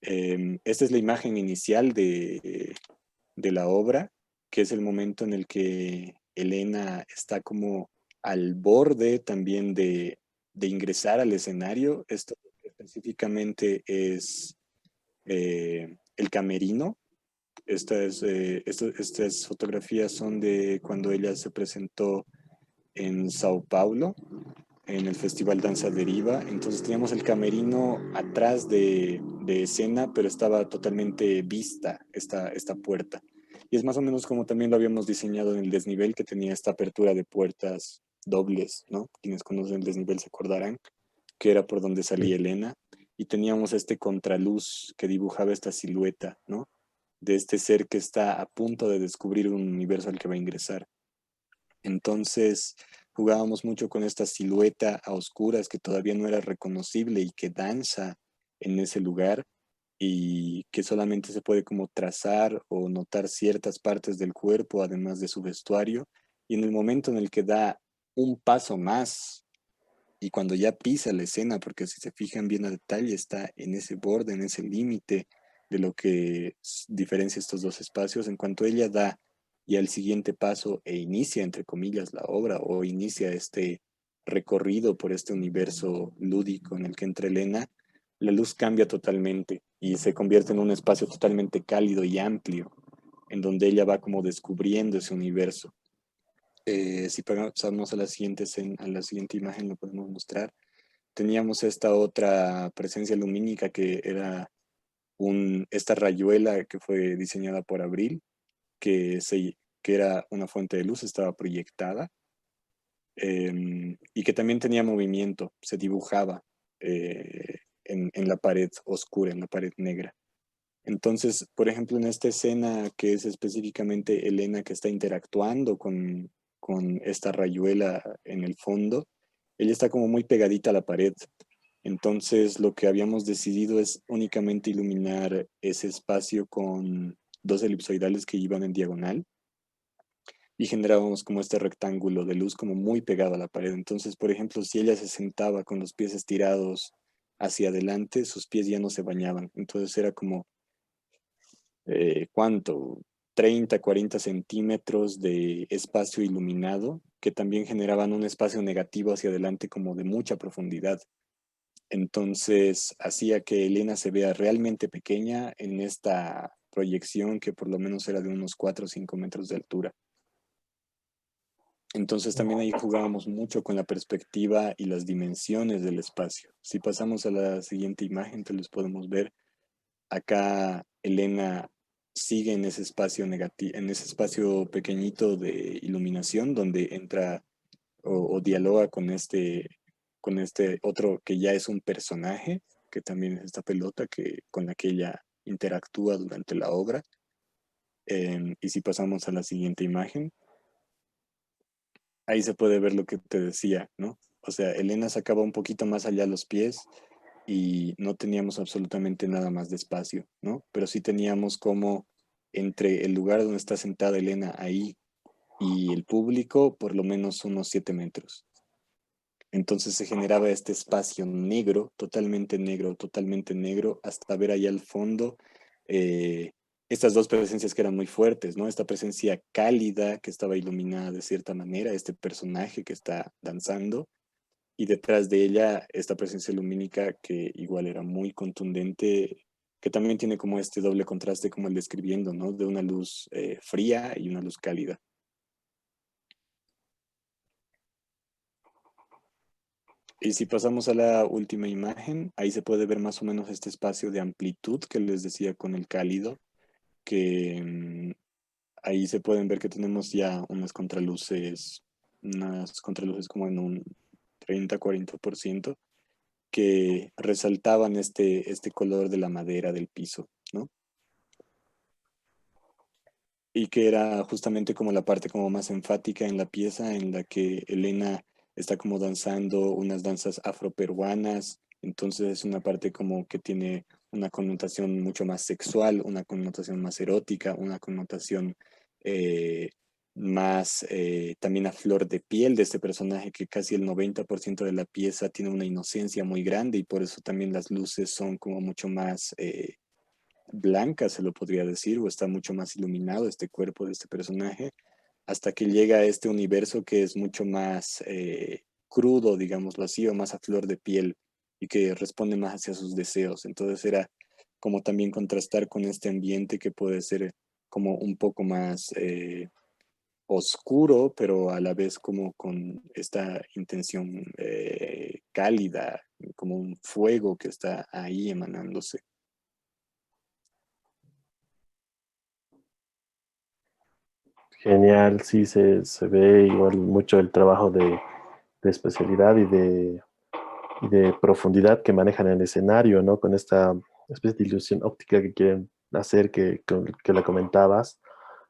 Esta es la imagen inicial de la obra, que es el momento en el que Elena está como al borde también de ingresar al escenario. Esto específicamente es el camerino. Estas fotografías son de cuando ella se presentó en Sao Paulo, en el Festival Danza Deriva. Entonces teníamos el camerino atrás de escena, pero estaba totalmente vista esta puerta. Y es más o menos como también lo habíamos diseñado en el desnivel, que tenía esta apertura de puertas dobles, ¿no? Quienes conocen el desnivel se acordarán, que era por donde Sí. salía Elena. Y teníamos este contraluz que dibujaba esta silueta, ¿no? De este ser que está a punto de descubrir un universo al que va a ingresar. Entonces jugábamos mucho con esta silueta a oscuras que todavía no era reconocible y que danza en ese lugar y que solamente se puede como trazar o notar ciertas partes del cuerpo, además de su vestuario. Y en el momento en el que da un paso más y cuando ya pisa la escena, porque si se fijan bien a detalle, está en ese borde, en ese límite de lo que diferencia estos dos espacios, en cuanto ella da y al siguiente paso e inicia, entre comillas, la obra o inicia este recorrido por este universo lúdico en el que entra Elena, la luz cambia totalmente y se convierte en un espacio totalmente cálido y amplio, en donde ella va como descubriendo ese universo. Si pasamos a a la siguiente imagen, lo podemos mostrar. Teníamos esta otra presencia lumínica que era esta rayuela que fue diseñada por Abril, que era una fuente de luz, estaba proyectada y que también tenía movimiento, se dibujaba en la pared oscura, en la pared negra. Entonces, por ejemplo, en esta escena que es específicamente Elena que está interactuando con esta rayuela en el fondo, ella está como muy pegadita a la pared. Entonces, lo que habíamos decidido es únicamente iluminar ese espacio con dos elipsoidales que iban en diagonal y generábamos como este rectángulo de luz como muy pegado a la pared. Entonces, por ejemplo, si ella se sentaba con los pies estirados hacia adelante, sus pies ya no se bañaban. Entonces era como ¿cuánto? 30, 40 centímetros de espacio iluminado que también generaban un espacio negativo hacia adelante como de mucha profundidad. Entonces hacía que Elena se vea realmente pequeña en esta proyección que por lo menos era de unos 4 o 5 metros de altura. Entonces también ahí jugábamos mucho con la perspectiva y las dimensiones del espacio. Si pasamos a la siguiente imagen, te los podemos ver. Acá Elena sigue en ese espacio negativo, en ese espacio pequeñito de iluminación donde entra o dialoga con este otro que ya es un personaje, que también es esta pelota con la que ella interactúa durante la obra. Y si pasamos a la siguiente imagen, ahí se puede ver lo que te decía, ¿no? O sea, Elena sacaba un poquito más allá los pies y no teníamos absolutamente nada más de espacio, ¿no? Pero sí teníamos como entre el lugar donde está sentada Elena ahí y el público, por lo menos unos 7 metros. Entonces se generaba este espacio negro, totalmente negro, hasta ver allá al fondo eh, estas dos presencias que eran muy fuertes, ¿no? Esta presencia cálida que estaba iluminada de cierta manera, este personaje que está danzando, y detrás de ella esta presencia lumínica que igual era muy contundente, que también tiene como este doble contraste como el describiendo, ¿no? De una luz fría y una luz cálida. Y si pasamos a la última imagen, ahí se puede ver más o menos este espacio de amplitud que les decía con el cálido, que ahí se pueden ver que tenemos ya unas contraluces como en un 30-40%, que resaltaban este color de la madera del piso, ¿no? Y que era justamente como la parte como más enfática en la pieza en la que Elena está como danzando unas danzas afroperuanas, entonces es una parte como que tiene una connotación mucho más sexual, una connotación más erótica, una connotación eh, más también a flor de piel de este personaje, que casi el 90% de la pieza tiene una inocencia muy grande y por eso también las luces son como mucho más blanca, se lo podría decir, o está mucho más iluminado este cuerpo de este personaje, hasta que llega a este universo que es mucho más crudo, digámoslo así, o más a flor de piel, y que responde más hacia sus deseos. Entonces era como también contrastar con este ambiente que puede ser como un poco más oscuro, pero a la vez como con esta intención cálida, como un fuego que está ahí emanándose. Genial, sí, se ve igual mucho el trabajo de especialidad y de profundidad que manejan en el escenario, ¿no? Con esta especie de ilusión óptica que quieren hacer, que la comentabas,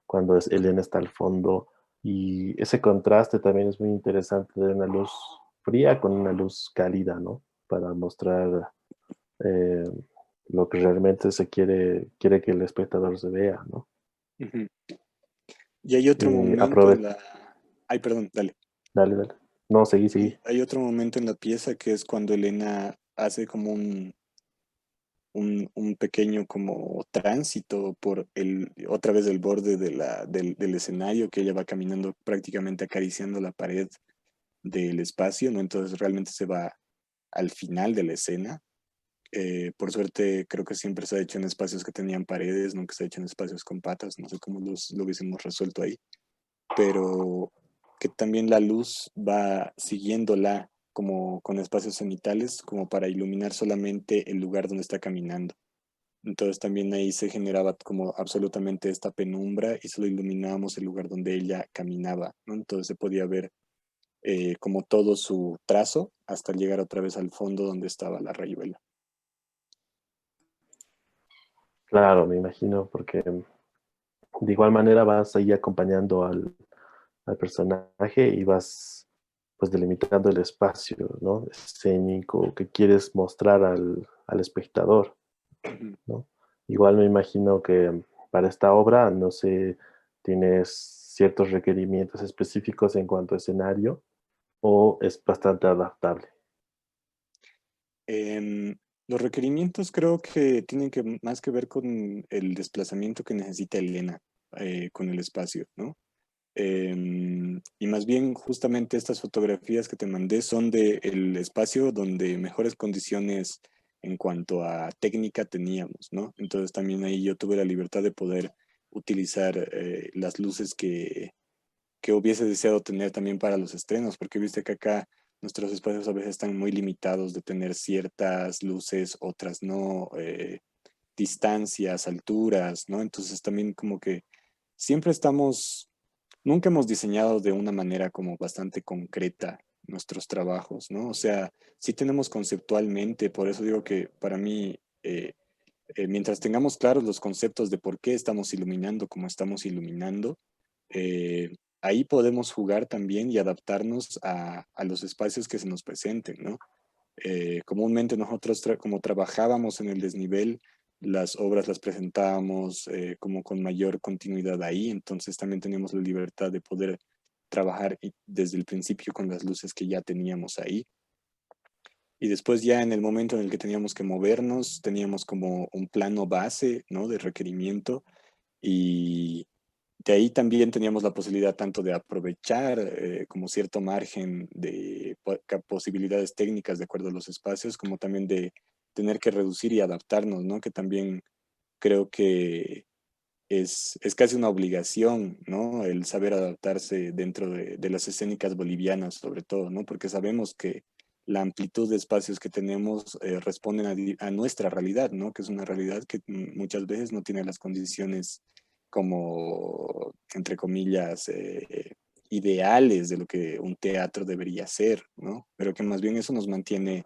cuando Elena está al fondo. Y ese contraste también es muy interesante de una luz fría con una luz cálida, ¿no? Para mostrar eh, lo que realmente quiere que el espectador se vea, ¿no? Ujú. Y hay otro Y momento en la... Ay, perdón, dale. dale, dale. No, seguí, seguí. Hay otro momento en la pieza que es cuando Elena hace como un pequeño como tránsito por otra vez el borde del escenario, que ella va caminando prácticamente acariciando la pared del espacio, ¿no? Entonces realmente se va al final de la escena. Por suerte, creo que siempre se ha hecho en espacios que tenían paredes, nunca se ha hecho en espacios con patas, no sé cómo lo hubiésemos resuelto ahí, pero que también la luz va siguiéndola como con espacios cenitales, como para iluminar solamente el lugar donde está caminando. Entonces también ahí se generaba como absolutamente esta penumbra y solo iluminábamos el lugar donde ella caminaba, ¿no? Entonces se podía ver como todo su trazo hasta llegar otra vez al fondo donde estaba la rayuela. Claro, me imagino, porque de igual manera vas ahí acompañando al personaje y vas pues delimitando el espacio, ¿no? Escénico que quieres mostrar al espectador, Ujú. ¿no? Igual me imagino que para esta obra, no sé, tienes ciertos requerimientos específicos en cuanto a escenario o es bastante adaptable. Em, los requerimientos creo que tienen que más que ver con el desplazamiento que necesita Elena con el espacio, ¿no? Y más bien justamente estas fotografías que te mandé son del espacio donde mejores condiciones en cuanto a técnica teníamos, ¿no? Entonces también ahí yo tuve la libertad de poder utilizar las luces que hubiese deseado tener también para los estrenos, porque viste que acá nuestros espacios a veces están muy limitados de tener ciertas luces, otras no, distancias, alturas, ¿no? Entonces también como que siempre estamos, nunca hemos diseñado de una manera como bastante concreta nuestros trabajos, ¿no? O sea, sí tenemos conceptualmente, por eso digo que para mí, mientras tengamos claros los conceptos de por qué estamos iluminando como estamos iluminando, ahí podemos jugar también y adaptarnos a los espacios que se nos presenten, ¿no? Comúnmente nosotros como trabajábamos en el desnivel, las obras las presentábamos como con mayor continuidad ahí, entonces también teníamos la libertad de poder trabajar desde el principio con las luces que ya teníamos ahí. Y después ya en el momento en el que teníamos que movernos, teníamos como un plano base, ¿no? De requerimiento y de ahí también teníamos la posibilidad tanto de aprovechar como cierto margen de posibilidades técnicas de acuerdo a los espacios, como también de tener que reducir y adaptarnos, ¿no? Que también creo que es casi una obligación, ¿no? El saber adaptarse dentro de las escénicas bolivianas, sobre todo, ¿no? Porque sabemos que la amplitud de espacios que tenemos responden a nuestra realidad, ¿no? Que es una realidad que muchas veces no tiene las condiciones como, entre comillas, ideales de lo que un teatro debería ser, ¿no? Pero que más bien eso nos mantiene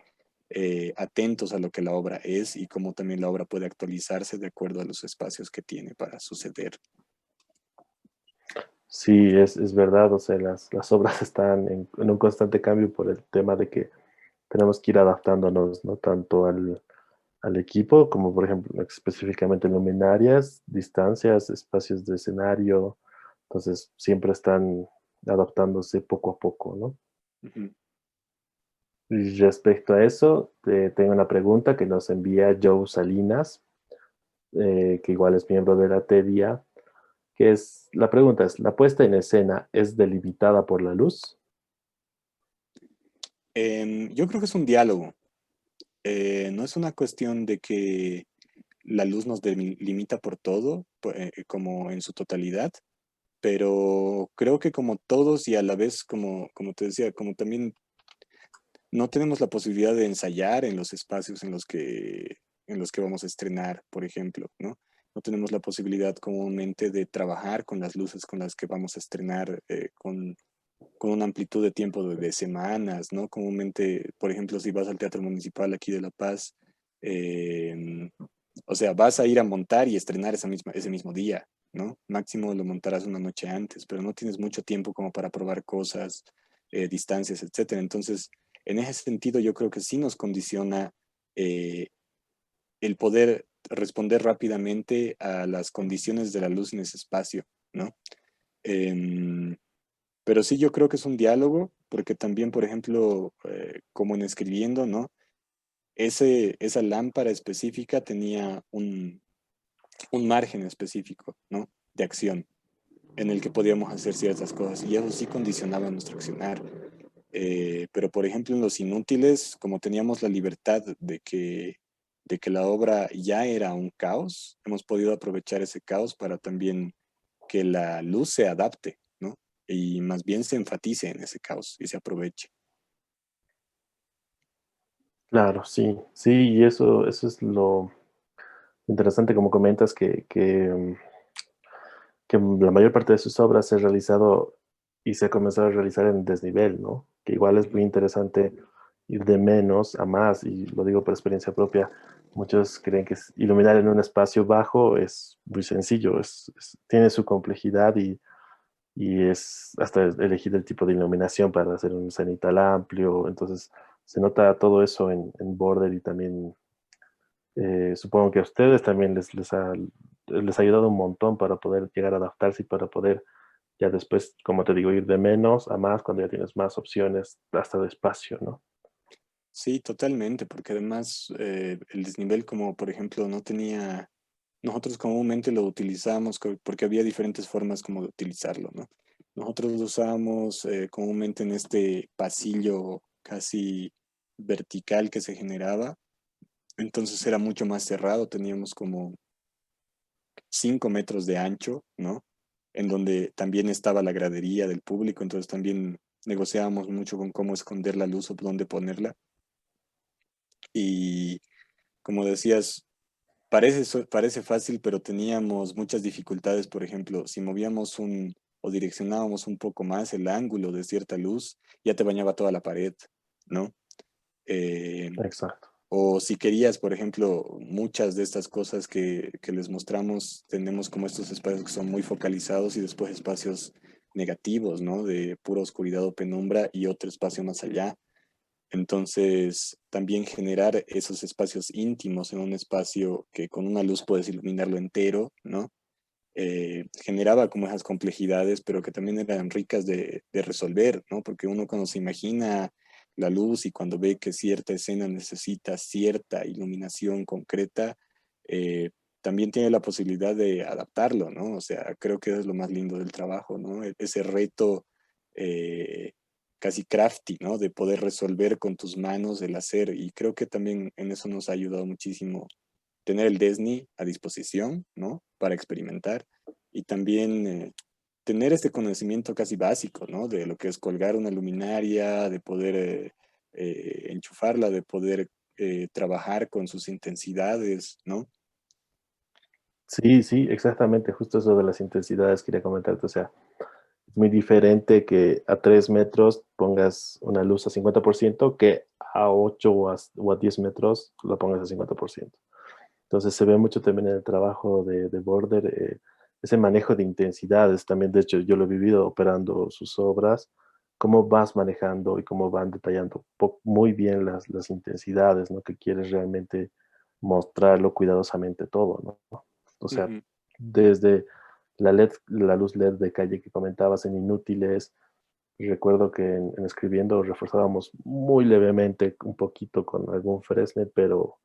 atentos a lo que la obra es y cómo también la obra puede actualizarse de acuerdo a los espacios que tiene para suceder. Sí, es verdad, o sea, las obras están en un constante cambio por el tema de que tenemos que ir adaptándonos, no tanto al equipo, como por ejemplo específicamente luminarias, distancias, espacios de escenario, entonces siempre están adaptándose poco a poco, ¿no? Ujú. Y respecto a eso, tengo una pregunta que nos envía Joe Salinas, que igual es miembro de la TEDIA, que es, la pregunta es, ¿la puesta en escena es delimitada por la luz? Yo creo que es un diálogo. No es una cuestión de que la luz nos delimita por todo, como en su totalidad, pero creo que como todos y a la vez, como te decía, como también no tenemos la posibilidad de ensayar en los espacios en los que vamos a estrenar, por ejemplo, ¿no? No tenemos la posibilidad comúnmente de trabajar con las luces con las que vamos a estrenar, con una amplitud de tiempo de semanas, ¿no? Comúnmente, por ejemplo, si vas al Teatro Municipal aquí de La Paz, eh, o sea, vas a ir a montar y estrenar ese mismo día, ¿no? Máximo lo montarás una noche antes, pero no tienes mucho tiempo como para probar cosas, distancias, etcétera. Entonces, en ese sentido, yo creo que sí nos condiciona eh, el poder responder rápidamente a las condiciones de la luz en ese espacio, ¿no? Em, pero sí, yo creo que es un diálogo, porque también, por ejemplo, como en escribiendo, ¿no? Esa lámpara específica tenía un margen específico, ¿no? De acción en el que podíamos hacer ciertas cosas y eso sí condicionaba nuestro accionar. Pero, por ejemplo, en Los Inútiles, como teníamos la libertad de que la obra ya era un caos, hemos podido aprovechar ese caos para también que la luz se adapte, ¿no? Y más bien se enfatice en ese caos y se aproveche. Claro, sí, sí, y eso es lo interesante, como comentas, que la mayor parte de sus obras se ha realizado y se ha comenzado a realizar en desnivel, ¿no? Que igual es muy Ujú. interesante ir de menos a más, y lo digo por experiencia propia. Muchos creen que iluminar en un espacio bajo es muy sencillo, tiene su complejidad y es hasta elegir el tipo de iluminación para hacer un cenital amplio. Entonces, se nota todo eso en Border y también supongo que a ustedes también les ha ayudado un montón para poder llegar a adaptarse y para poder ya después, como te digo, ir de menos a más cuando ya tienes más opciones hasta de espacio, ¿no? Sí, totalmente, porque además el desnivel, como por ejemplo, no tenía, nosotros comúnmente lo utilizamos porque había diferentes formas como de utilizarlo, ¿no? Nosotros lo usábamos comúnmente en este pasillo casi vertical que se generaba, entonces era mucho más cerrado, teníamos como 5 metros de ancho, ¿no? En donde también estaba la gradería del público, entonces también negociábamos mucho con cómo esconder la luz o dónde ponerla. Y como decías, parece fácil, pero teníamos muchas dificultades. Por ejemplo, si movíamos o direccionábamos un poco más el ángulo de cierta luz, ya te bañaba toda la pared, ¿no? Eh, Exacto. o si querías, por ejemplo, muchas de estas cosas que les mostramos, tenemos como estos espacios que son muy focalizados y después espacios negativos, ¿no? De pura oscuridad o penumbra y otro espacio más allá. Entonces, también generar esos espacios íntimos en un espacio que con una luz puedes iluminarlo entero, ¿no? Generaba como esas complejidades, pero que también eran ricas de resolver, ¿no? Porque uno cuando se imagina la luz y cuando ve que cierta escena necesita cierta iluminación concreta, también tiene la posibilidad de adaptarlo, ¿no? O sea, creo que eso es lo más lindo del trabajo, ¿no? Ese reto eh, casi crafty, ¿no? De poder resolver con tus manos el hacer. Y creo que también en eso nos ha ayudado muchísimo tener el Disney a disposición, ¿no? Para experimentar. Y también tener este conocimiento casi básico, ¿no? De lo que es colgar una luminaria, de poder enchufarla, de poder trabajar con sus intensidades, ¿no? Sí, sí, exactamente, justo eso de las intensidades quería comentarte, o sea, es muy diferente que a 3 metros pongas una luz a 50% que a 8 o a 10 metros la pongas a 50%. Entonces se ve mucho también en el trabajo de Border, ese manejo de intensidades. También, de hecho, yo lo he vivido operando sus obras, cómo vas manejando y cómo van detallando muy bien las intensidades, ¿no? Que quieres realmente mostrarlo cuidadosamente todo, ¿no? O sea, Ujú. desde la luz LED de calle que comentabas en Inútiles, recuerdo que en escribiendo reforzábamos muy levemente un poquito con algún Fresnel, pero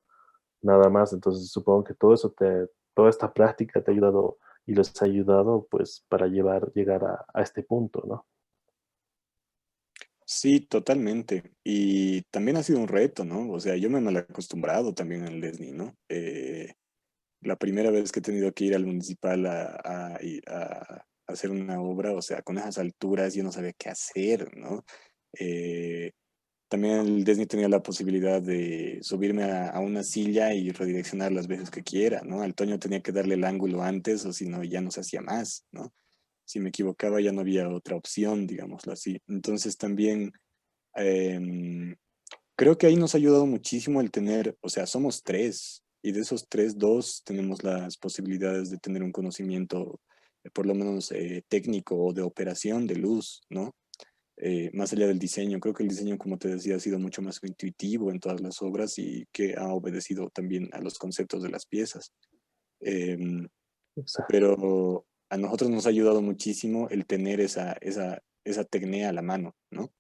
nada más. Entonces supongo que toda esta práctica te ha ayudado y les ha ayudado pues para llegar a este punto, ¿no? Sí, totalmente. Y también ha sido un reto, ¿no? O sea, yo me he mal acostumbrado también al Leslie, ¿no? La primera vez que he tenido que ir al municipal a hacer una obra, o sea, con esas alturas yo no sabía qué hacer, ¿no? Eh, También el Disney tenía la posibilidad de subirme a una silla y redireccionar las veces que quiera, ¿no? Al Toño tenía que darle el ángulo antes o si no, ya no se hacía más, ¿no? Si me equivocaba ya no había otra opción, digámoslo así. Entonces también em, creo que ahí nos ha ayudado muchísimo el tener, o sea, somos tres y de esos tres, dos tenemos las posibilidades de tener un conocimiento por lo menos técnico o de operación de luz, ¿no? Más allá del diseño. Creo que el diseño, como te decía, ha sido mucho más intuitivo en todas las obras y que ha obedecido también a los conceptos de las piezas. Em, Exacto. pero a nosotros nos ha ayudado muchísimo el tener esa tecnea a la mano, ¿no?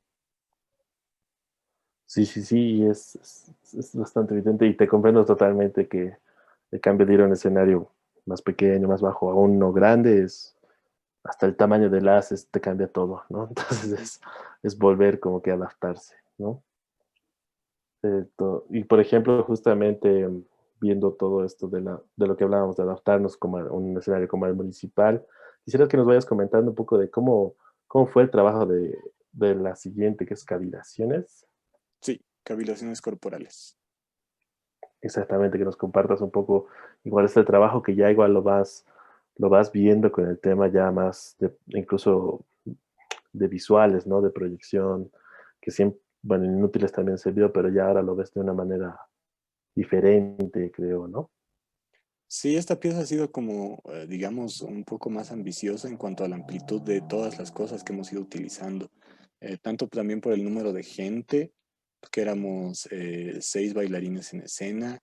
Sí, sí, sí, y es bastante evidente y te comprendo totalmente que el cambio de ir a un escenario más pequeño, más bajo, a uno grande, hasta el tamaño del haces te cambia todo, ¿no? Entonces es volver como que a adaptarse, ¿no? Y por ejemplo, justamente viendo todo esto de lo que hablábamos, de adaptarnos como a un escenario como el municipal, quisiera que nos vayas comentando un poco de cómo fue el trabajo de la siguiente, que es cavilaciones. Sí, cavilaciones corporales. Exactamente, que nos compartas un poco igual este trabajo que ya igual lo vas viendo con el tema ya más incluso de visuales, ¿no? De proyección, que siempre, bueno, en Inútiles también se vio, pero ya ahora lo ves de una manera diferente, creo, ¿no? Sí, esta pieza ha sido como, digamos, un poco más ambiciosa en cuanto a la amplitud de todas las cosas que hemos ido utilizando. Tanto también por el número de gente, que éramos 6 bailarines en escena,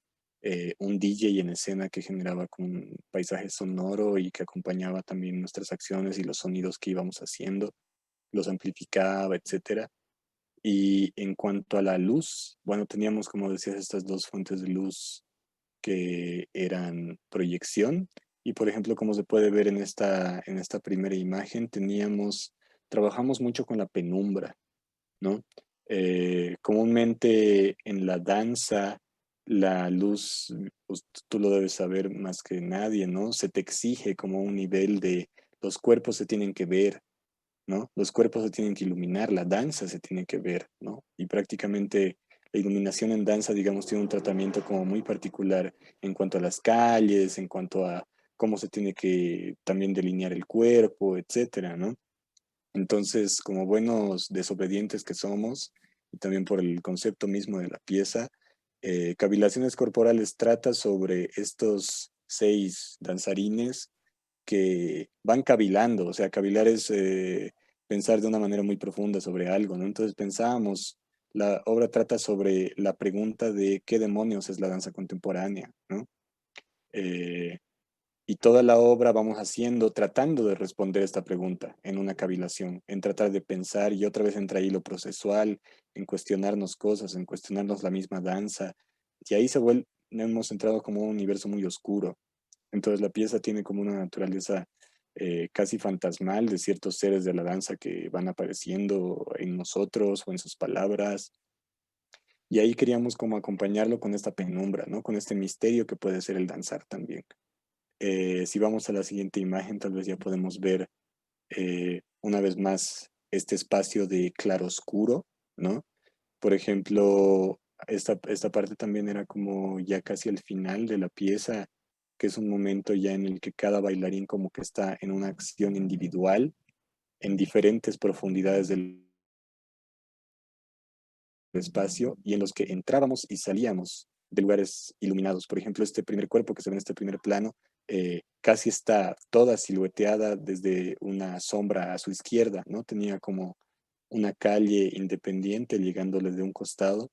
un DJ en escena que generaba como un paisaje sonoro y que acompañaba también nuestras acciones y los sonidos que íbamos haciendo, los amplificaba, etcétera. Y en cuanto a la luz, bueno, teníamos, como decías, estas dos fuentes de luz que eran proyección. Y por ejemplo, como se puede ver en esta primera imagen, trabajamos mucho con la penumbra, ¿no? Comúnmente en la danza, la luz, pues, tú lo debes saber más que nadie, ¿no? Se te exige como un nivel de los cuerpos se tienen que ver, ¿no? Los cuerpos se tienen que iluminar, la danza se tiene que ver, ¿no? Y prácticamente la iluminación en danza, digamos, tiene un tratamiento como muy particular en cuanto a las calles, en cuanto a cómo se tiene que también delinear el cuerpo, etcétera, ¿no? Entonces, como buenos desobedientes que somos, y también por el concepto mismo de la pieza, Cavilaciones Corporales trata sobre estos 6 danzarines que van cavilando, o sea, cavilar es pensar de una manera muy profunda sobre algo, ¿no? Entonces pensábamos, la obra trata sobre la pregunta de qué demonios es la danza contemporánea, ¿no? Eh, Y toda la obra vamos haciendo, tratando de responder esta pregunta en una cavilación, en tratar de pensar, y otra vez entra ahí lo procesual, en cuestionarnos cosas, en cuestionarnos la misma danza. Y ahí hemos entrado como un universo muy oscuro. Entonces la pieza tiene como una naturaleza casi fantasmal de ciertos seres de la danza que van apareciendo en nosotros o en sus palabras. Y ahí queríamos como acompañarlo con esta penumbra, ¿no? Con este misterio que puede ser el danzar también. Si vamos a la siguiente imagen, tal vez ya podemos ver una vez más este espacio de claroscuro, ¿no? Por ejemplo, esta parte también era como ya casi al final de la pieza, que es un momento ya en el que cada bailarín como que está en una acción individual en diferentes profundidades del espacio y en los que entrábamos y salíamos de lugares iluminados. Por ejemplo, este primer cuerpo que se ve en este primer plano casi está toda silueteada desde una sombra a su izquierda, ¿no? Tenía como una calle independiente llegándole de un costado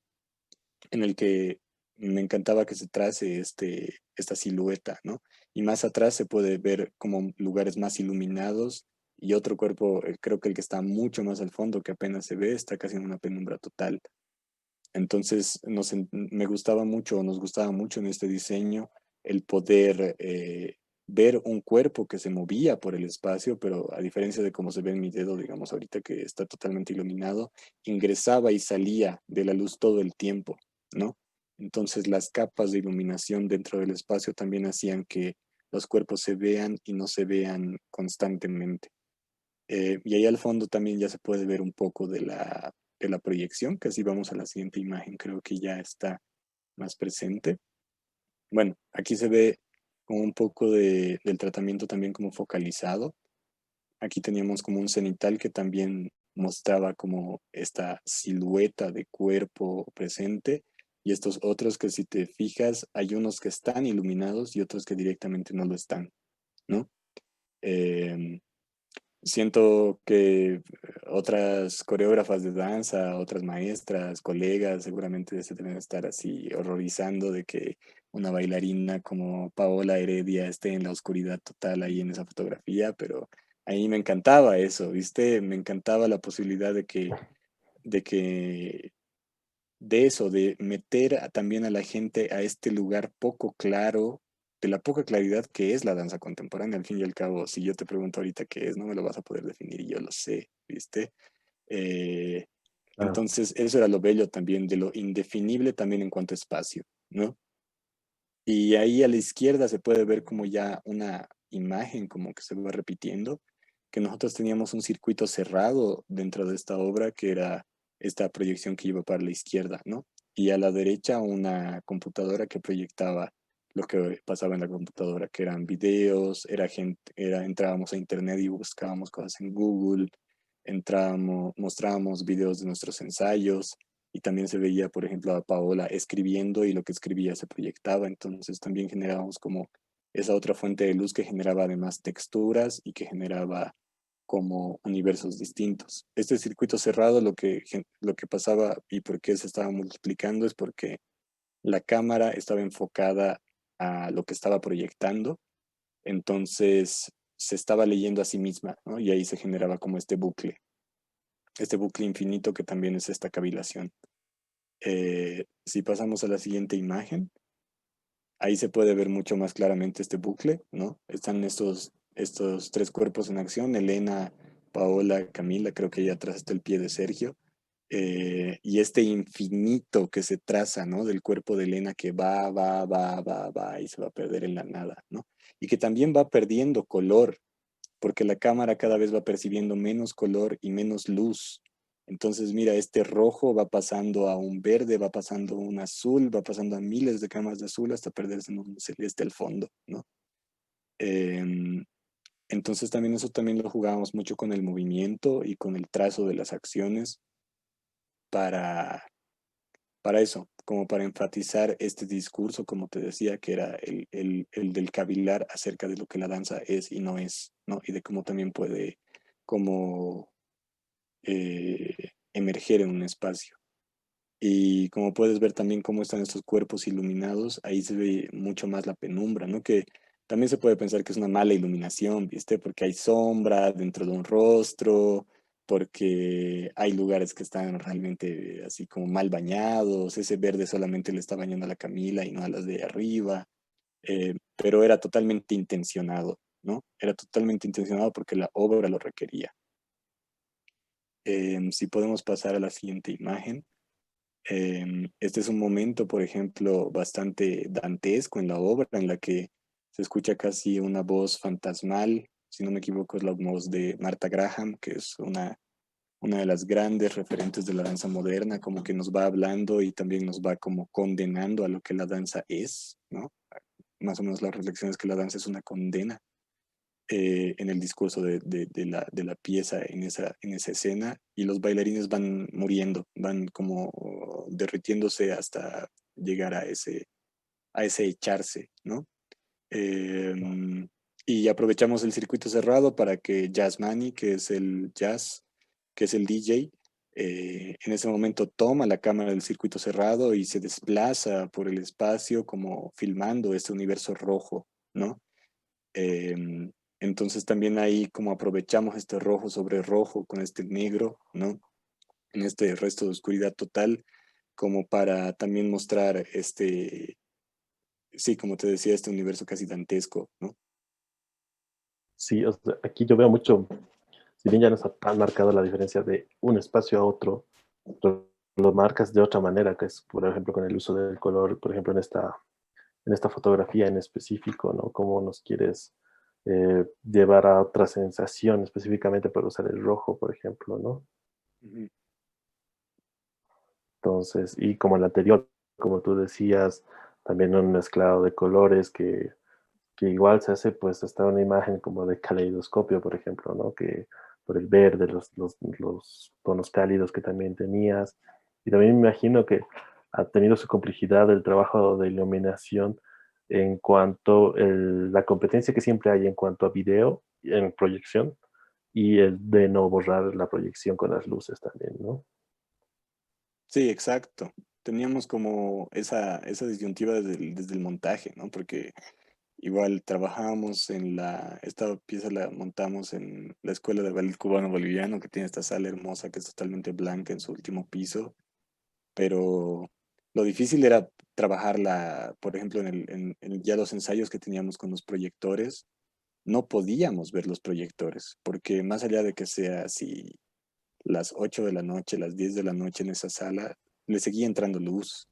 en el que me encantaba que se trace esta silueta, ¿no? Y más atrás se puede ver como lugares más iluminados y otro cuerpo, creo que el que está mucho más al fondo, que apenas se ve, está casi en una penumbra total. Entonces me gustaba mucho, nos gustaba mucho en este diseño el poder ver un cuerpo que se movía por el espacio, pero a diferencia de cómo se ve en mi dedo, digamos, ahorita que está totalmente iluminado, ingresaba y salía de la luz todo el tiempo, ¿no? Entonces las capas de iluminación dentro del espacio también hacían que los cuerpos se vean y no se vean constantemente. Y ahí al fondo también ya se puede ver un poco de la proyección, que así vamos a la siguiente imagen, creo que ya está más presente. Bueno, aquí se ve como un poco del tratamiento también como focalizado. Aquí teníamos como un cenital que también mostraba como esta silueta de cuerpo presente y estos otros que si te fijas hay unos que están iluminados y otros que directamente no lo están, ¿no? Em, Siento que otras coreógrafas de danza, otras maestras, colegas, seguramente se deben estar así horrorizando de que una bailarina como Paola Heredia esté en la oscuridad total ahí en esa fotografía, pero a mí me encantaba eso, ¿viste? Me encantaba la posibilidad de que de eso, de meter también a la gente a este lugar poco claro, de la poca claridad que es la danza contemporánea. Al fin y al cabo, si yo te pregunto ahorita qué es, no me lo vas a poder definir y yo lo sé, ¿viste? Eh, Claro. entonces, eso era lo bello también, de lo indefinible también en cuanto a espacio, ¿no? Y ahí a la izquierda se puede ver como ya una imagen como que se va repitiendo, que nosotros teníamos un circuito cerrado dentro de esta obra, que era esta proyección que iba para la izquierda, ¿no? Y a la derecha una computadora que proyectaba lo que pasaba en la computadora, que eran videos, entrábamos a internet y buscábamos cosas en Google, mostrábamos videos de nuestros ensayos, y también se veía, por ejemplo, a Paola escribiendo y lo que escribía se proyectaba, entonces también generábamos como esa otra fuente de luz que generaba además texturas y que generaba como universos distintos. Este circuito cerrado lo que pasaba y por qué se estaba multiplicando es porque la cámara estaba enfocada a lo que estaba proyectando, entonces se estaba leyendo a sí misma, ¿no? Y ahí se generaba como este bucle infinito que también es esta cavilación. Si pasamos a la siguiente imagen, ahí se puede ver mucho más claramente este bucle, ¿no? Están estos tres cuerpos en acción, Elena, Paola, Camila, creo que ahí atrás está el pie de Sergio, y este infinito que se traza, ¿no? Del cuerpo de Elena que va y se va a perder en la nada, ¿no? Y que también va perdiendo color, porque la cámara cada vez va percibiendo menos color y menos luz. Entonces, mira, este rojo va pasando a un verde, va pasando a un azul, va pasando a miles de camas de azul hasta perderse en un celeste al fondo, ¿no? Em, entonces también eso también lo jugábamos mucho con el movimiento y con el trazo de las acciones para, para eso, como para enfatizar este discurso, como te decía, que era el del cavilar acerca de lo que la danza es y no es, ¿no? Y de cómo también puede como emerger en un espacio. Y como puedes ver también cómo están estos cuerpos iluminados, ahí se ve mucho más la penumbra, ¿no? Que también se puede pensar que es una mala iluminación, ¿viste? Porque hay sombra dentro de un rostro, porque hay lugares que están realmente así como mal bañados, ese verde solamente le está bañando a la Camila y no a las de arriba, pero era totalmente intencionado, ¿no? Era totalmente intencionado porque la obra lo requería. Si podemos pasar a la siguiente imagen. Este es un momento, por ejemplo, bastante dantesco en la obra, en la que se escucha casi una voz fantasmal, si no me equivoco, es la voz de Martha Graham, que es una de las grandes referentes de la danza moderna, como que nos va hablando y también nos va como condenando a lo que la danza es, ¿no? Más o menos la reflexión es que la danza es una condena en el discurso de la pieza en esa escena y los bailarines van muriendo, van como derritiéndose hasta llegar a ese echarse, ¿no? Eh, y aprovechamos el circuito cerrado para que Jazz Manny, que es el jazz, que es el DJ, en ese momento toma la cámara del circuito cerrado y se desplaza por el espacio como filmando este universo rojo, ¿no? Em, entonces también ahí como aprovechamos este rojo sobre rojo con este negro, ¿no? En este resto de oscuridad total, como para también mostrar este, sí, como te decía, este universo casi dantesco, ¿no? Sí, o sea, aquí yo veo mucho, si bien ya no está tan marcada la diferencia de un espacio a otro, lo marcas de otra manera, que es, por ejemplo, con el uso del color, por ejemplo, en esta fotografía en específico, ¿no? Cómo nos quieres llevar a otra sensación específicamente para usar el rojo, por ejemplo, ¿no? Ujú. Entonces, y como el anterior, como tú decías, también un mezclado de colores que igual se hace pues hasta una imagen como de caleidoscopio, por ejemplo, ¿no? Que por el verde, los tonos cálidos que también tenías. Y también me imagino que ha tenido su complejidad el trabajo de iluminación en cuanto a la competencia que siempre hay en cuanto a video en proyección y el de no borrar la proyección con las luces también, ¿no? Sí, exacto. Teníamos como esa disyuntiva desde el montaje, ¿no? Porque igual trabajábamos esta pieza la montamos en la Escuela de Ballet Cubano Boliviano, que tiene esta sala hermosa que es totalmente blanca en su último piso, pero lo difícil era trabajarla, por ejemplo, en ya los ensayos que teníamos con los proyectores, no podíamos ver los proyectores, porque más allá de que sea así las 8 de la noche, las 10 de la noche en esa sala, le seguía entrando luz,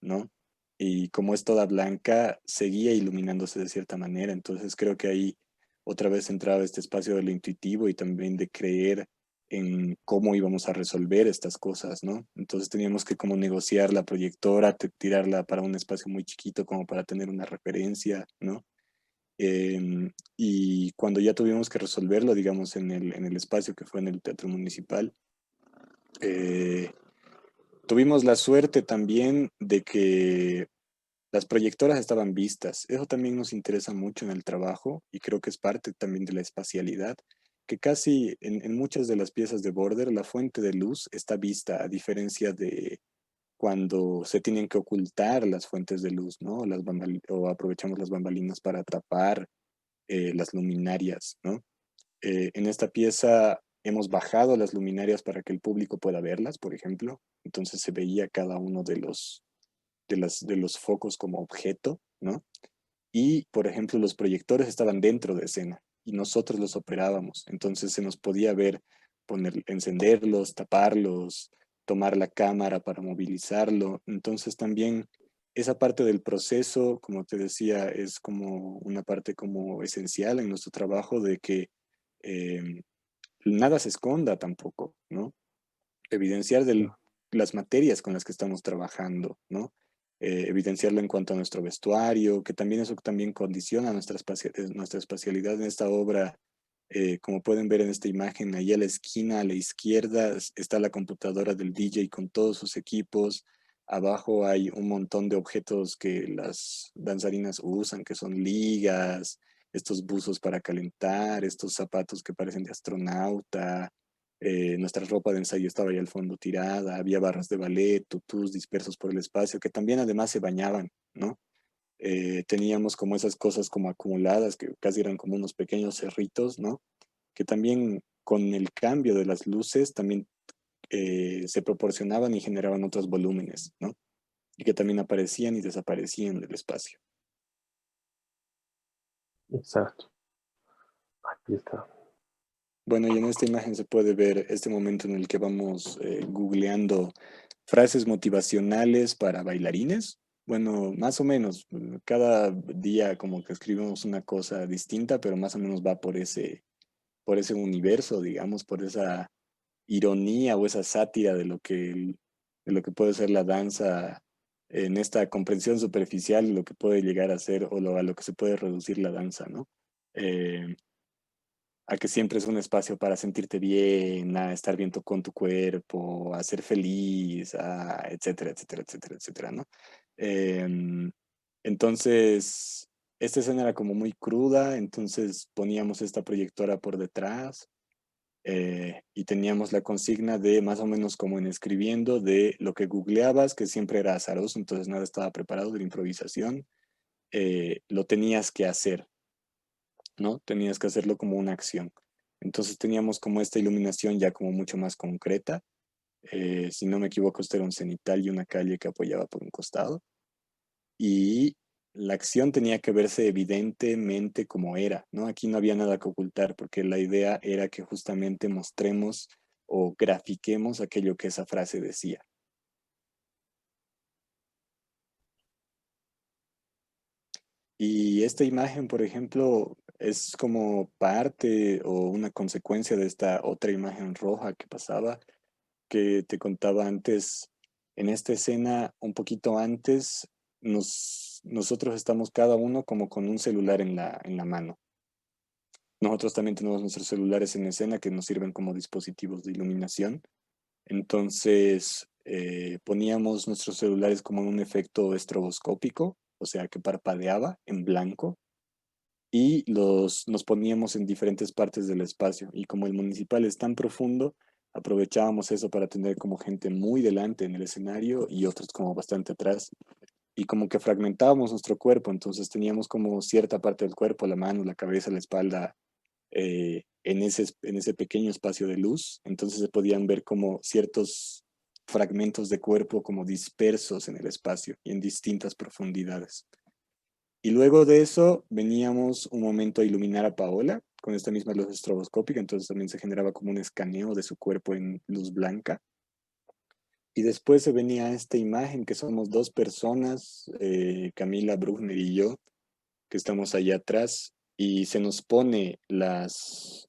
¿no? Y como es toda blanca, seguía iluminándose de cierta manera. Entonces creo que ahí otra vez entraba este espacio de lo intuitivo y también de creer en cómo íbamos a resolver estas cosas, ¿no? Entonces teníamos que como negociar la proyectora, tirarla para un espacio muy chiquito como para tener una referencia, ¿no? Y cuando ya tuvimos que resolverlo, digamos, en el espacio que fue en el Teatro Municipal, eh, tuvimos la suerte también de que las proyectoras estaban vistas. Eso también nos interesa mucho en el trabajo y creo que es parte también de la espacialidad, que casi en muchas de las piezas de Border la fuente de luz está vista, a diferencia de cuando se tienen que ocultar las fuentes de luz, ¿no? O aprovechamos las bambalinas para tapar las luminarias, ¿no? En esta pieza hemos bajado las luminarias para que el público pueda verlas, por ejemplo. Entonces se veía cada uno de los focos como objeto, ¿no? Y, por ejemplo, los proyectores estaban dentro de escena y nosotros los operábamos. Entonces se nos podía ver, encenderlos, taparlos, tomar la cámara para movilizarlo. Entonces también esa parte del proceso, como te decía, es como una parte como esencial en nuestro trabajo de que eh, nada se esconda tampoco, ¿no? Evidenciar las materias con las que estamos trabajando, ¿no? Evidenciarlo en cuanto a nuestro vestuario, que también eso también condiciona nuestra espacialidad en esta obra. Como pueden ver en esta imagen, ahí a la esquina, a la izquierda, está la computadora del DJ con todos sus equipos. Abajo hay un montón de objetos que las danzarinas usan, que son ligas, estos buzos para calentar, estos zapatos que parecen de astronauta, nuestra ropa de ensayo estaba ahí al fondo tirada, había barras de ballet, tutús dispersos por el espacio, que también además se bañaban, ¿no? teníamos como esas cosas como acumuladas, que casi eran como unos pequeños cerritos, ¿no? Que también con el cambio de las luces también se proporcionaban y generaban otros volúmenes, ¿no? Y que también aparecían y desaparecían del espacio. Exacto. Aquí está. Bueno, y en esta imagen se puede ver este momento en el que vamos googleando frases motivacionales para bailarines. Bueno, más o menos, cada día como que escribimos una cosa distinta, pero más o menos va por ese universo, digamos, por esa ironía o esa sátira de lo que puede ser la danza en esta comprensión superficial de lo que puede llegar a ser o a lo que se puede reducir la danza, ¿no? Eh, a que siempre es un espacio para sentirte bien, a estar bien con tu cuerpo, a ser feliz, a etcétera, etcétera, etcétera, etcétera, ¿no? Em, entonces, esta escena era como muy cruda, entonces poníamos esta proyectora por detrás y teníamos la consigna de más o menos como en escribiendo de lo que googleabas, que siempre era azaroso, entonces nada estaba preparado de la improvisación, lo tenías que hacer, ¿no? Tenías que hacerlo como una acción. Entonces teníamos como esta iluminación ya como mucho más concreta. Si no me equivoco, este era un cenital y una calle que apoyaba por un costado. Y la acción tenía que verse evidentemente como era, ¿no? Aquí no había nada que ocultar porque la idea era que justamente mostremos o grafiquemos aquello que esa frase decía. Y esta imagen, por ejemplo, es como parte o una consecuencia de esta otra imagen roja que pasaba, que te contaba antes. En esta escena, un poquito antes, nosotros estamos cada uno como con un celular en la mano. Nosotros también tenemos nuestros celulares en escena que nos sirven como dispositivos de iluminación. Entonces, poníamos nuestros celulares como en un efecto estroboscópico, o sea, que parpadeaba en blanco y nos poníamos en diferentes partes del espacio. Y como el municipal es tan profundo, aprovechábamos eso para tener como gente muy delante en el escenario y otros como bastante atrás. Y como que fragmentábamos nuestro cuerpo, entonces teníamos como cierta parte del cuerpo, la mano, la cabeza, la espalda, en ese pequeño espacio de luz. Entonces se podían ver como ciertos fragmentos de cuerpo como dispersos en el espacio y en distintas profundidades. Y luego de eso veníamos un momento a iluminar a Paola con esta misma luz estroboscópica, entonces también se generaba como un escaneo de su cuerpo en luz blanca. Y después se venía esta imagen que somos dos personas, Camila Bruckner y yo, que estamos allá atrás, y se nos pone los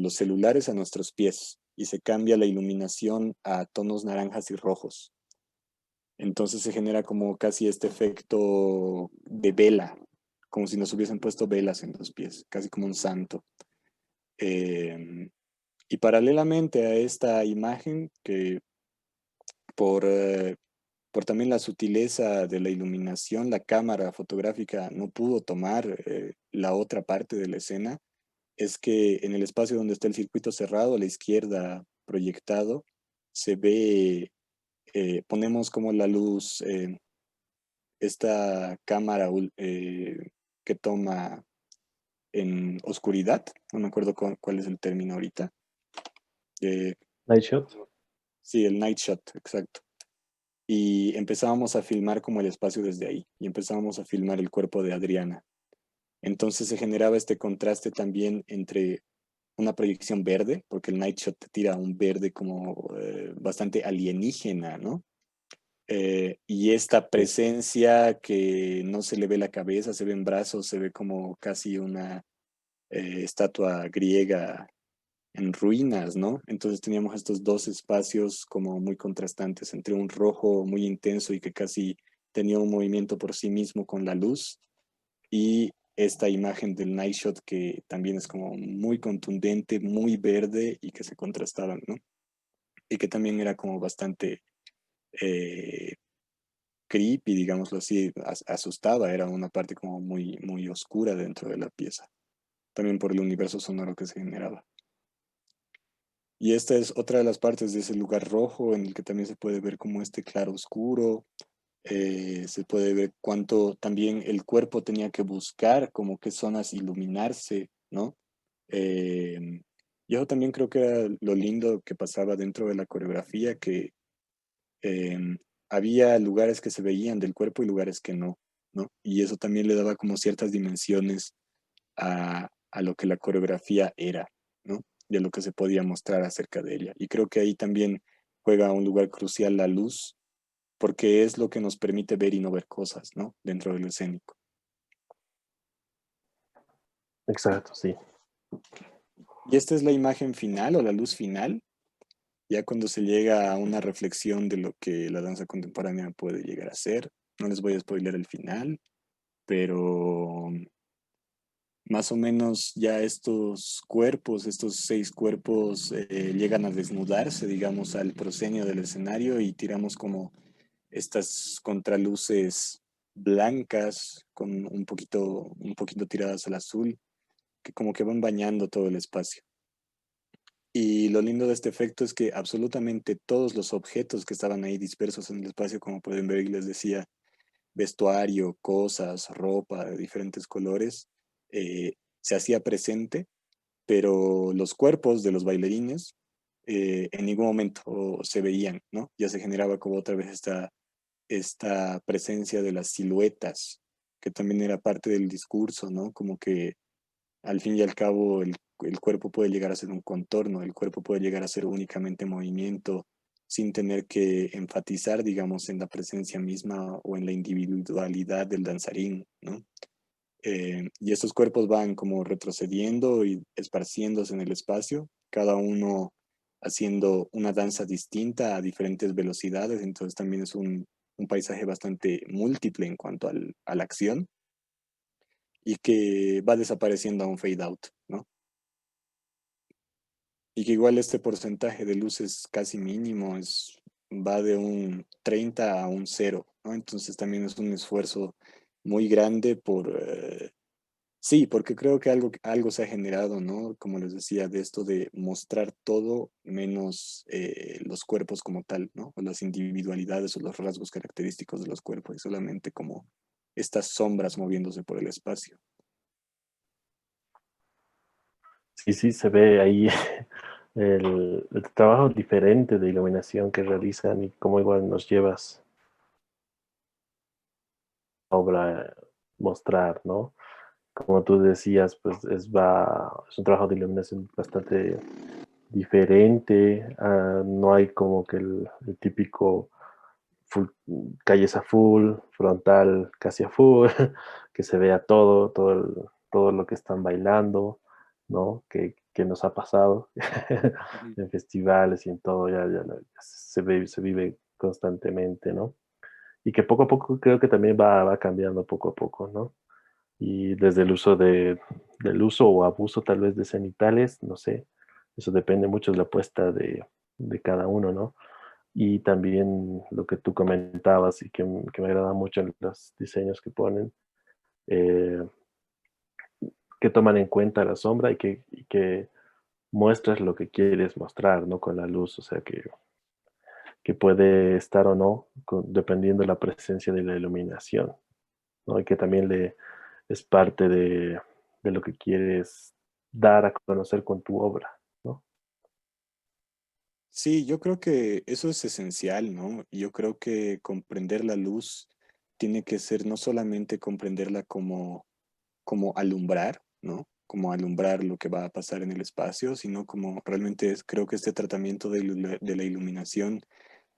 celulares a nuestros pies y se cambia la iluminación a tonos naranjas y rojos. Entonces se genera como casi este efecto de vela, como si nos hubiesen puesto velas en los pies, casi como un santo. Eh, y paralelamente a esta imagen, que por, eh, por también la sutileza de la iluminación, la cámara fotográfica no pudo tomar la otra parte de la escena, es que en el espacio donde está el circuito cerrado, a la izquierda proyectado, se ve, ponemos como la luz, esta cámara que toma en oscuridad, no me acuerdo cuál es el término ahorita. Eh, Night shot. sí, el night shot, exacto. Y empezábamos a filmar como el espacio desde ahí, y empezábamos a filmar el cuerpo de Adriana. Entonces se generaba este contraste también entre una proyección verde, porque el night shot te tira un verde como bastante alienígena, ¿no? Y esta Sí. presencia que no se le ve la cabeza, se ven brazos, se ve como casi una estatua griega en ruinas, ¿no? Entonces teníamos estos dos espacios como muy contrastantes entre un rojo muy intenso y que casi tenía un movimiento por sí mismo con la luz y esta imagen del night shot que también es como muy contundente, muy verde y que se contrastaban, ¿no? Y que también era como bastante eh, creepy, digámoslo así, asustaba, era una parte como muy, muy oscura dentro de la pieza, también por el universo sonoro que se generaba. Y esta es otra de las partes de ese lugar rojo en el que también se puede ver como este claro oscuro. Se puede ver cuánto también el cuerpo tenía que buscar, como qué zonas iluminarse, ¿no? Eh, yo también creo que era lo lindo que pasaba dentro de la coreografía, que eh, había lugares que se veían del cuerpo y lugares que no, ¿no? Y eso también le daba como ciertas dimensiones a lo que la coreografía era, ¿no? Y a lo que se podía mostrar acerca de ella. Y creo que ahí también juega un lugar crucial la luz, porque es lo que nos permite ver y no ver cosas, ¿no? Dentro del escénico. Exacto, sí. Y esta es la imagen final o la luz final, ya cuando se llega a una reflexión de lo que la danza contemporánea puede llegar a ser. No les voy a spoiler el final, pero más o menos ya estos cuerpos, estos 6 cuerpos, llegan a desnudarse, digamos, al proscenio del escenario y tiramos como estas contraluces blancas con un poquito tiradas al azul, que como que van bañando todo el espacio. Y lo lindo de este efecto es que absolutamente todos los objetos que estaban ahí dispersos en el espacio, como pueden ver, y les decía, vestuario, cosas, ropa de diferentes colores, se hacía presente, pero los cuerpos de los bailarines en ningún momento se veían, ¿no? Ya se generaba como otra vez esta presencia de las siluetas, que también era parte del discurso, ¿no? Como que al fin y al cabo el cuerpo puede llegar a ser un contorno, el cuerpo puede llegar a ser únicamente movimiento sin tener que enfatizar, digamos, en la presencia misma o en la individualidad del danzarín, ¿no? Y estos cuerpos van como retrocediendo y esparciéndose en el espacio, cada uno haciendo una danza distinta a diferentes velocidades, entonces también es un paisaje bastante múltiple en cuanto a la acción y que va desapareciendo a un fade out, ¿no? Y que igual este porcentaje de luz es casi mínimo, va de un 30 a un cero, ¿no? Entonces también es un esfuerzo muy grande sí, porque creo que algo se ha generado, ¿no? Como les decía, de esto de mostrar todo menos los cuerpos como tal, ¿no? O las individualidades o los rasgos característicos de los cuerpos, y solamente como estas sombras moviéndose por el espacio. Sí, sí, se ve ahí el trabajo diferente de iluminación que realizan y cómo igual nos llevas a obra mostrar, ¿no? Como tú decías, pues es un trabajo de iluminación bastante diferente, no hay como que el típico full, calles a full, frontal casi a full, que se vea todo lo que están bailando, ¿no? Que nos ha pasado Ujú. en festivales y en todo, ya se vive constantemente, ¿no? Y que poco a poco creo que también va cambiando poco a poco, ¿no? Y desde del uso o abuso tal vez de cenitales, no sé, eso depende mucho de la apuesta de cada uno, ¿no? Y también lo que tú comentabas y que me agrada mucho en los diseños que ponen, eh, que toman en cuenta la sombra y que muestras lo que quieres mostrar, ¿no? Con la luz, o sea, que puede estar o no, dependiendo de la presencia de la iluminación, ¿no? Y que también es parte de lo que quieres dar a conocer con tu obra, ¿no? Sí, yo creo que eso es esencial, ¿no? Yo creo que comprender la luz tiene que ser no solamente comprenderla como alumbrar, ¿no? Como alumbrar lo que va a pasar en el espacio, sino como realmente creo que este tratamiento de la iluminación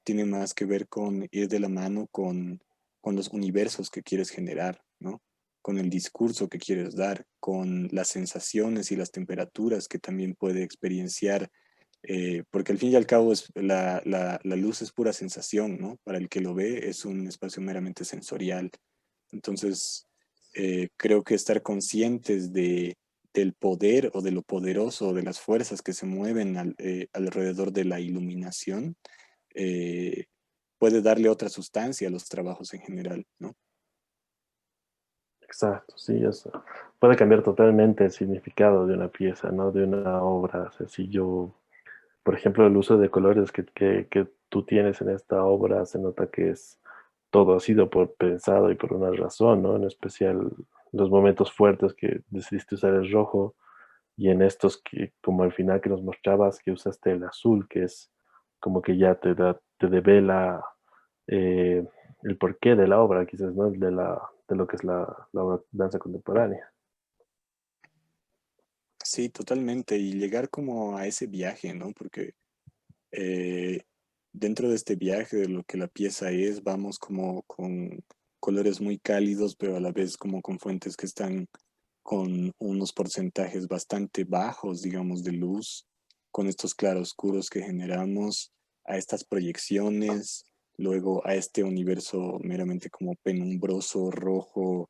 tiene más que ver con ir de la mano con los universos que quieres generar, ¿no? Con el discurso que quieres dar, con las sensaciones y las temperaturas que también puede experienciar, porque al fin y al cabo la luz es pura sensación, ¿no? Para el que lo ve es un espacio meramente sensorial. Entonces, creo que estar conscientes del poder o de lo poderoso, de las fuerzas que se mueven alrededor de la iluminación, eh, puede darle otra sustancia a los trabajos en general, ¿no? Exacto, sí, eso puede cambiar totalmente el significado de una pieza, ¿no? De una obra. O sea, si yo, por ejemplo, el uso de colores que tú tienes en esta obra, se nota que es todo ha sido por pensado y por una razón, ¿no? En especial los momentos fuertes que decidiste usar el rojo y en estos que, como al final que nos mostrabas, que usaste el azul, que es como que ya te devela eh, el porqué de la obra, quizás, ¿no? De lo que es la danza contemporánea. Sí, totalmente. Y llegar como a ese viaje, ¿no? Porque eh, dentro de este viaje, de lo que la pieza es, vamos como con colores muy cálidos, pero a la vez como con fuentes que están con unos porcentajes bastante bajos, digamos, de luz, con estos claroscuros que generamos, a estas proyecciones, luego a este universo meramente como penumbroso, rojo,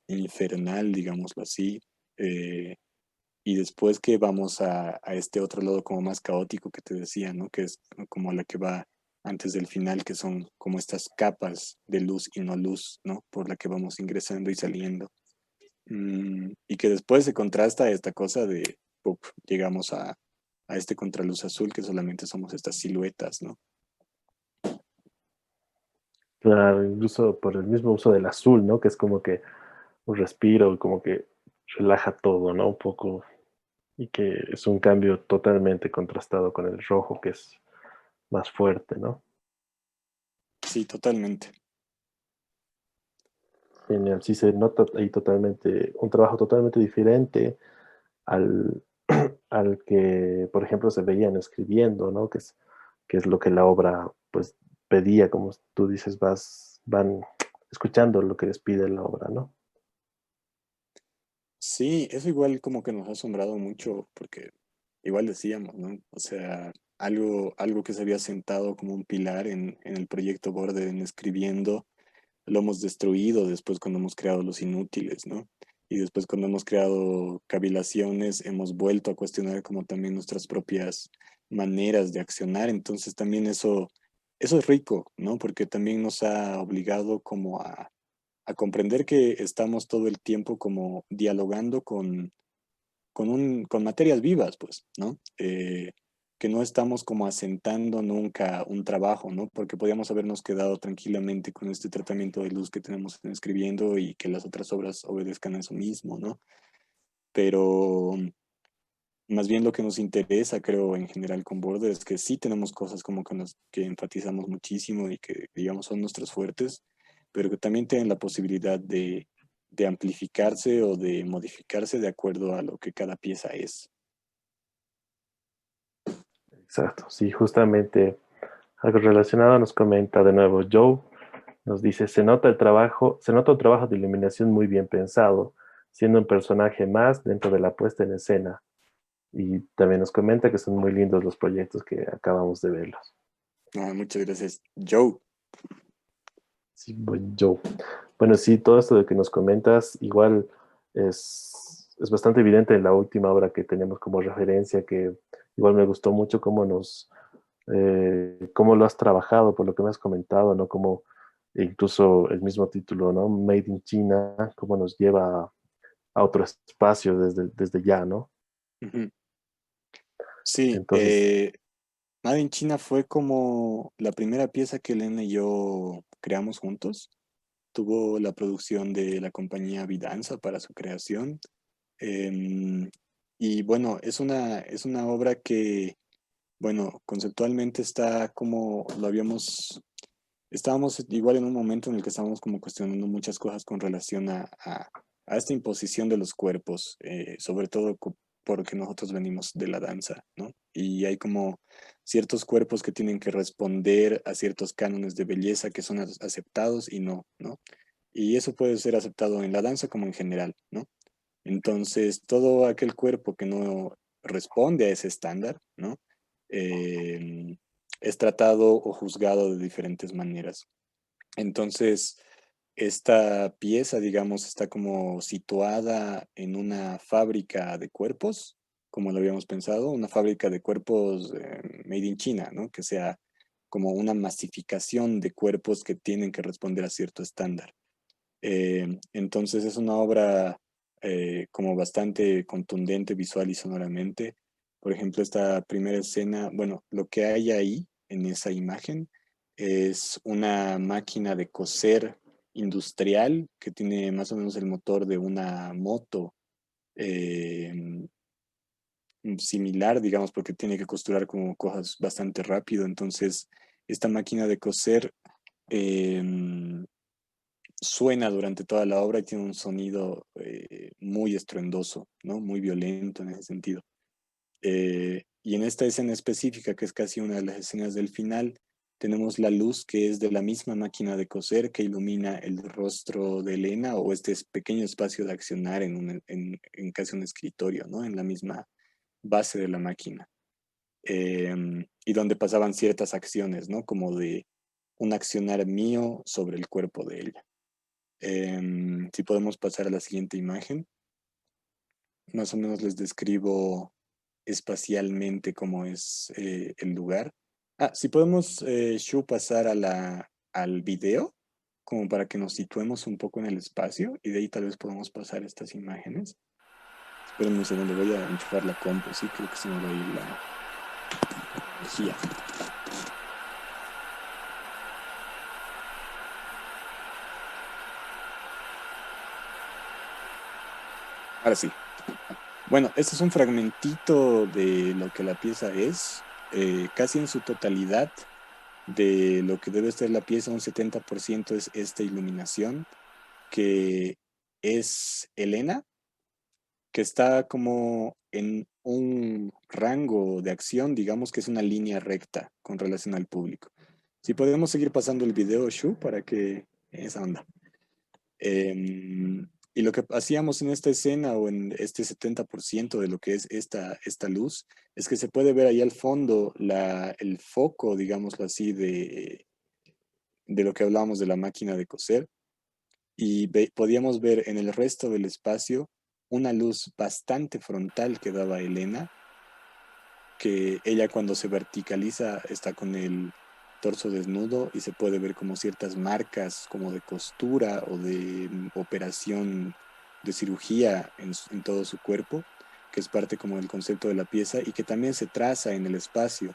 infernal, digámoslo así. eh, y después que vamos a este otro lado como más caótico que te decía, ¿no? Que es como la que va antes del final, que son como estas capas de luz y no luz, ¿no? Por la que vamos ingresando y saliendo. Y que después se contrasta esta cosa de, ¡pup! Llegamos a este contraluz azul que solamente somos estas siluetas, ¿no? Claro, incluso por el mismo uso del azul, ¿no? Que es como que un respiro, como que relaja todo, ¿no? Un poco, y que es un cambio totalmente contrastado con el rojo, que es más fuerte, ¿no? Sí, totalmente. Genial, sí se nota ahí totalmente, un trabajo totalmente diferente al, al que, por ejemplo, se veían escribiendo, ¿no? Que es lo que la obra, pues, pedía, como tú dices, van escuchando lo que les pide la obra, ¿no? Sí, eso igual como que nos ha asombrado mucho porque igual decíamos, ¿no? O sea, algo que se había sentado como un pilar en el proyecto Borde, en escribiendo, lo hemos destruido después cuando hemos creado los inútiles, ¿no? Y después cuando hemos creado cavilaciones, hemos vuelto a cuestionar como también nuestras propias maneras de accionar. Entonces también eso es rico, ¿no? Porque también nos ha obligado como a comprender que estamos todo el tiempo como dialogando con materias vivas, pues, ¿no? Que no estamos como asentando nunca un trabajo, ¿no? Porque podríamos habernos quedado tranquilamente con este tratamiento de luz que tenemos en escribiendo y que las otras obras obedezcan a eso mismo, ¿no? Pero más bien lo que nos interesa, creo, en general con Border es que sí tenemos cosas como que enfatizamos muchísimo y que, digamos, son nuestros fuertes, pero que también tienen la posibilidad de amplificarse o de modificarse de acuerdo a lo que cada pieza es. Exacto, sí, justamente algo relacionado nos comenta de nuevo Joe, nos dice, se nota un trabajo de iluminación muy bien pensado, siendo un personaje más dentro de la puesta en escena. Y también nos comenta que son muy lindos los proyectos que acabamos de verlos. Ah, muchas gracias, Joe. Sí, buen Joe. Bueno, sí, todo esto de que nos comentas, igual es bastante evidente en la última obra que tenemos como referencia, que igual me gustó mucho cómo lo has trabajado, por lo que me has comentado, ¿no? Como incluso el mismo título, ¿no? Made in China, cómo nos lleva a otro espacio desde ya, ¿no? Ujú. Sí, Entonces, Made in China fue como la primera pieza que Elena y yo creamos juntos. Tuvo la producción de la compañía Vidanza para su creación. Em, y bueno, es una obra que, bueno, conceptualmente está como estábamos igual en un momento en el que estábamos como cuestionando muchas cosas con relación a esta imposición de los cuerpos, sobre todo porque nosotros venimos de la danza, ¿no? Y hay como ciertos cuerpos que tienen que responder a ciertos cánones de belleza que son aceptados y no, ¿no? Y eso puede ser aceptado en la danza como en general, ¿no? Entonces, todo aquel cuerpo que no responde a ese estándar, ¿no? Eh, es tratado o juzgado de diferentes maneras. Entonces, esta pieza, digamos, está como situada en una fábrica de cuerpos, como lo habíamos pensado, una fábrica de cuerpos made in China, ¿no? Que sea como una masificación de cuerpos que tienen que responder a cierto estándar. Entonces es una obra como bastante contundente visual y sonoramente. Por ejemplo, esta primera escena, bueno, lo que hay ahí en esa imagen Es una máquina de coser industrial que tiene más o menos el motor de una moto eh, similar, digamos, porque tiene que costurar como cosas bastante rápido. Entonces, esta máquina de coser eh, suena durante toda la obra y tiene un sonido muy estruendoso, ¿no? Muy violento en ese sentido. Y en esta escena específica, que es casi una de las escenas del final, tenemos la luz que es de la misma máquina de coser que ilumina el rostro de Elena o este pequeño espacio de accionar en casi un escritorio, ¿no? En la misma base de la máquina. Y donde pasaban ciertas acciones, ¿no? Como de un accionar mío sobre el cuerpo de ella. Si podemos pasar a la siguiente imagen, más o menos les describo espacialmente cómo es el lugar. Ah, si podemos, Shu, pasar a al video, como para que nos situemos un poco en el espacio, y de ahí tal vez podamos pasar estas imágenes. Espérenme un segundo, voy a enchufar la compu, sí, creo que se me va a ir la energía. Ahora sí. Bueno, este es un fragmentito de lo que la pieza es, casi en su totalidad de lo que debe ser la pieza, un 70% es esta iluminación, que es Elena, que está como en un rango de acción, digamos que es una línea recta con relación al público. Si podemos seguir pasando el video, Shu, para que esa onda. Y lo que hacíamos en esta escena o en este 70% de lo que es esta luz, es que se puede ver ahí al fondo el foco, digámoslo así, de lo que hablábamos de la máquina de coser. Y podíamos ver en el resto del espacio una luz bastante frontal que daba Elena, que ella cuando se verticaliza está con el torso desnudo y se puede ver como ciertas marcas como de costura o de operación de cirugía en todo su cuerpo, que es parte como del concepto de la pieza y que también se traza en el espacio.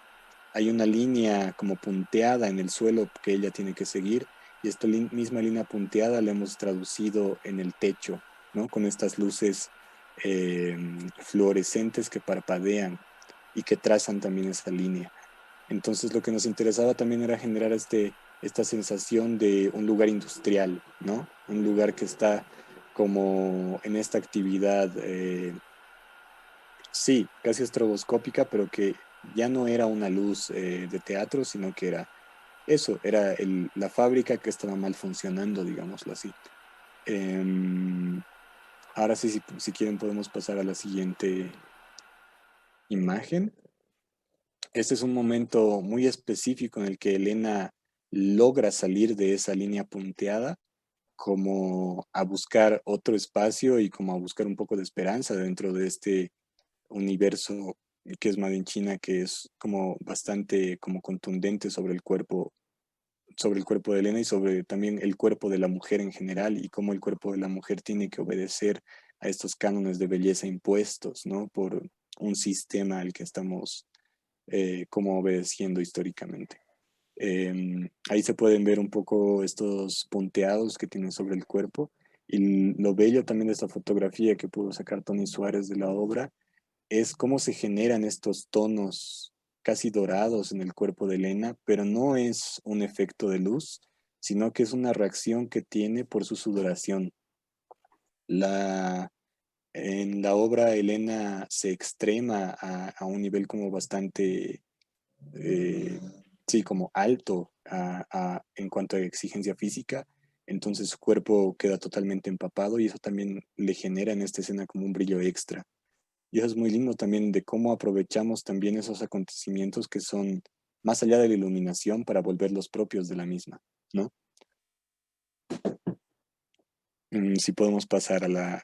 Hay una línea como punteada en el suelo que ella tiene que seguir y esta misma línea punteada la hemos traducido en el techo, ¿no? Con estas luces eh, fluorescentes que parpadean y que trazan también esa línea. Entonces lo que nos interesaba también era generar esta sensación de un lugar industrial, ¿no? Un lugar que está como en esta actividad, sí, casi estroboscópica, pero que ya no era una luz de teatro, sino que era eso, era la fábrica que estaba mal funcionando, digámoslo así. Em, Ahora sí, si quieren podemos pasar a la siguiente imagen. Este es un momento muy específico en el que Elena logra salir de esa línea punteada como a buscar otro espacio y como a buscar un poco de esperanza dentro de este universo que es Made in China, que es como bastante como contundente sobre el cuerpo de Elena y sobre también el cuerpo de la mujer en general y cómo el cuerpo de la mujer tiene que obedecer a estos cánones de belleza impuestos, ¿no? Por un sistema al que estamos como obedeciendo históricamente. Ahí se pueden ver un poco estos punteados que tienen sobre el cuerpo y lo bello también de esta fotografía que pudo sacar Tony Suárez de la obra es cómo se generan estos tonos casi dorados en el cuerpo de Elena, pero no es un efecto de luz, sino que es una reacción que tiene por su sudoración. La, en la obra Elena se extrema a un nivel como bastante eh, sí, como alto en cuanto a exigencia física, entonces su cuerpo queda totalmente empapado y eso también le genera en esta escena como un brillo extra. Y eso es muy lindo también de cómo aprovechamos también esos acontecimientos que son más allá de la iluminación para volverlos propios de la misma, ¿no? Si podemos pasar a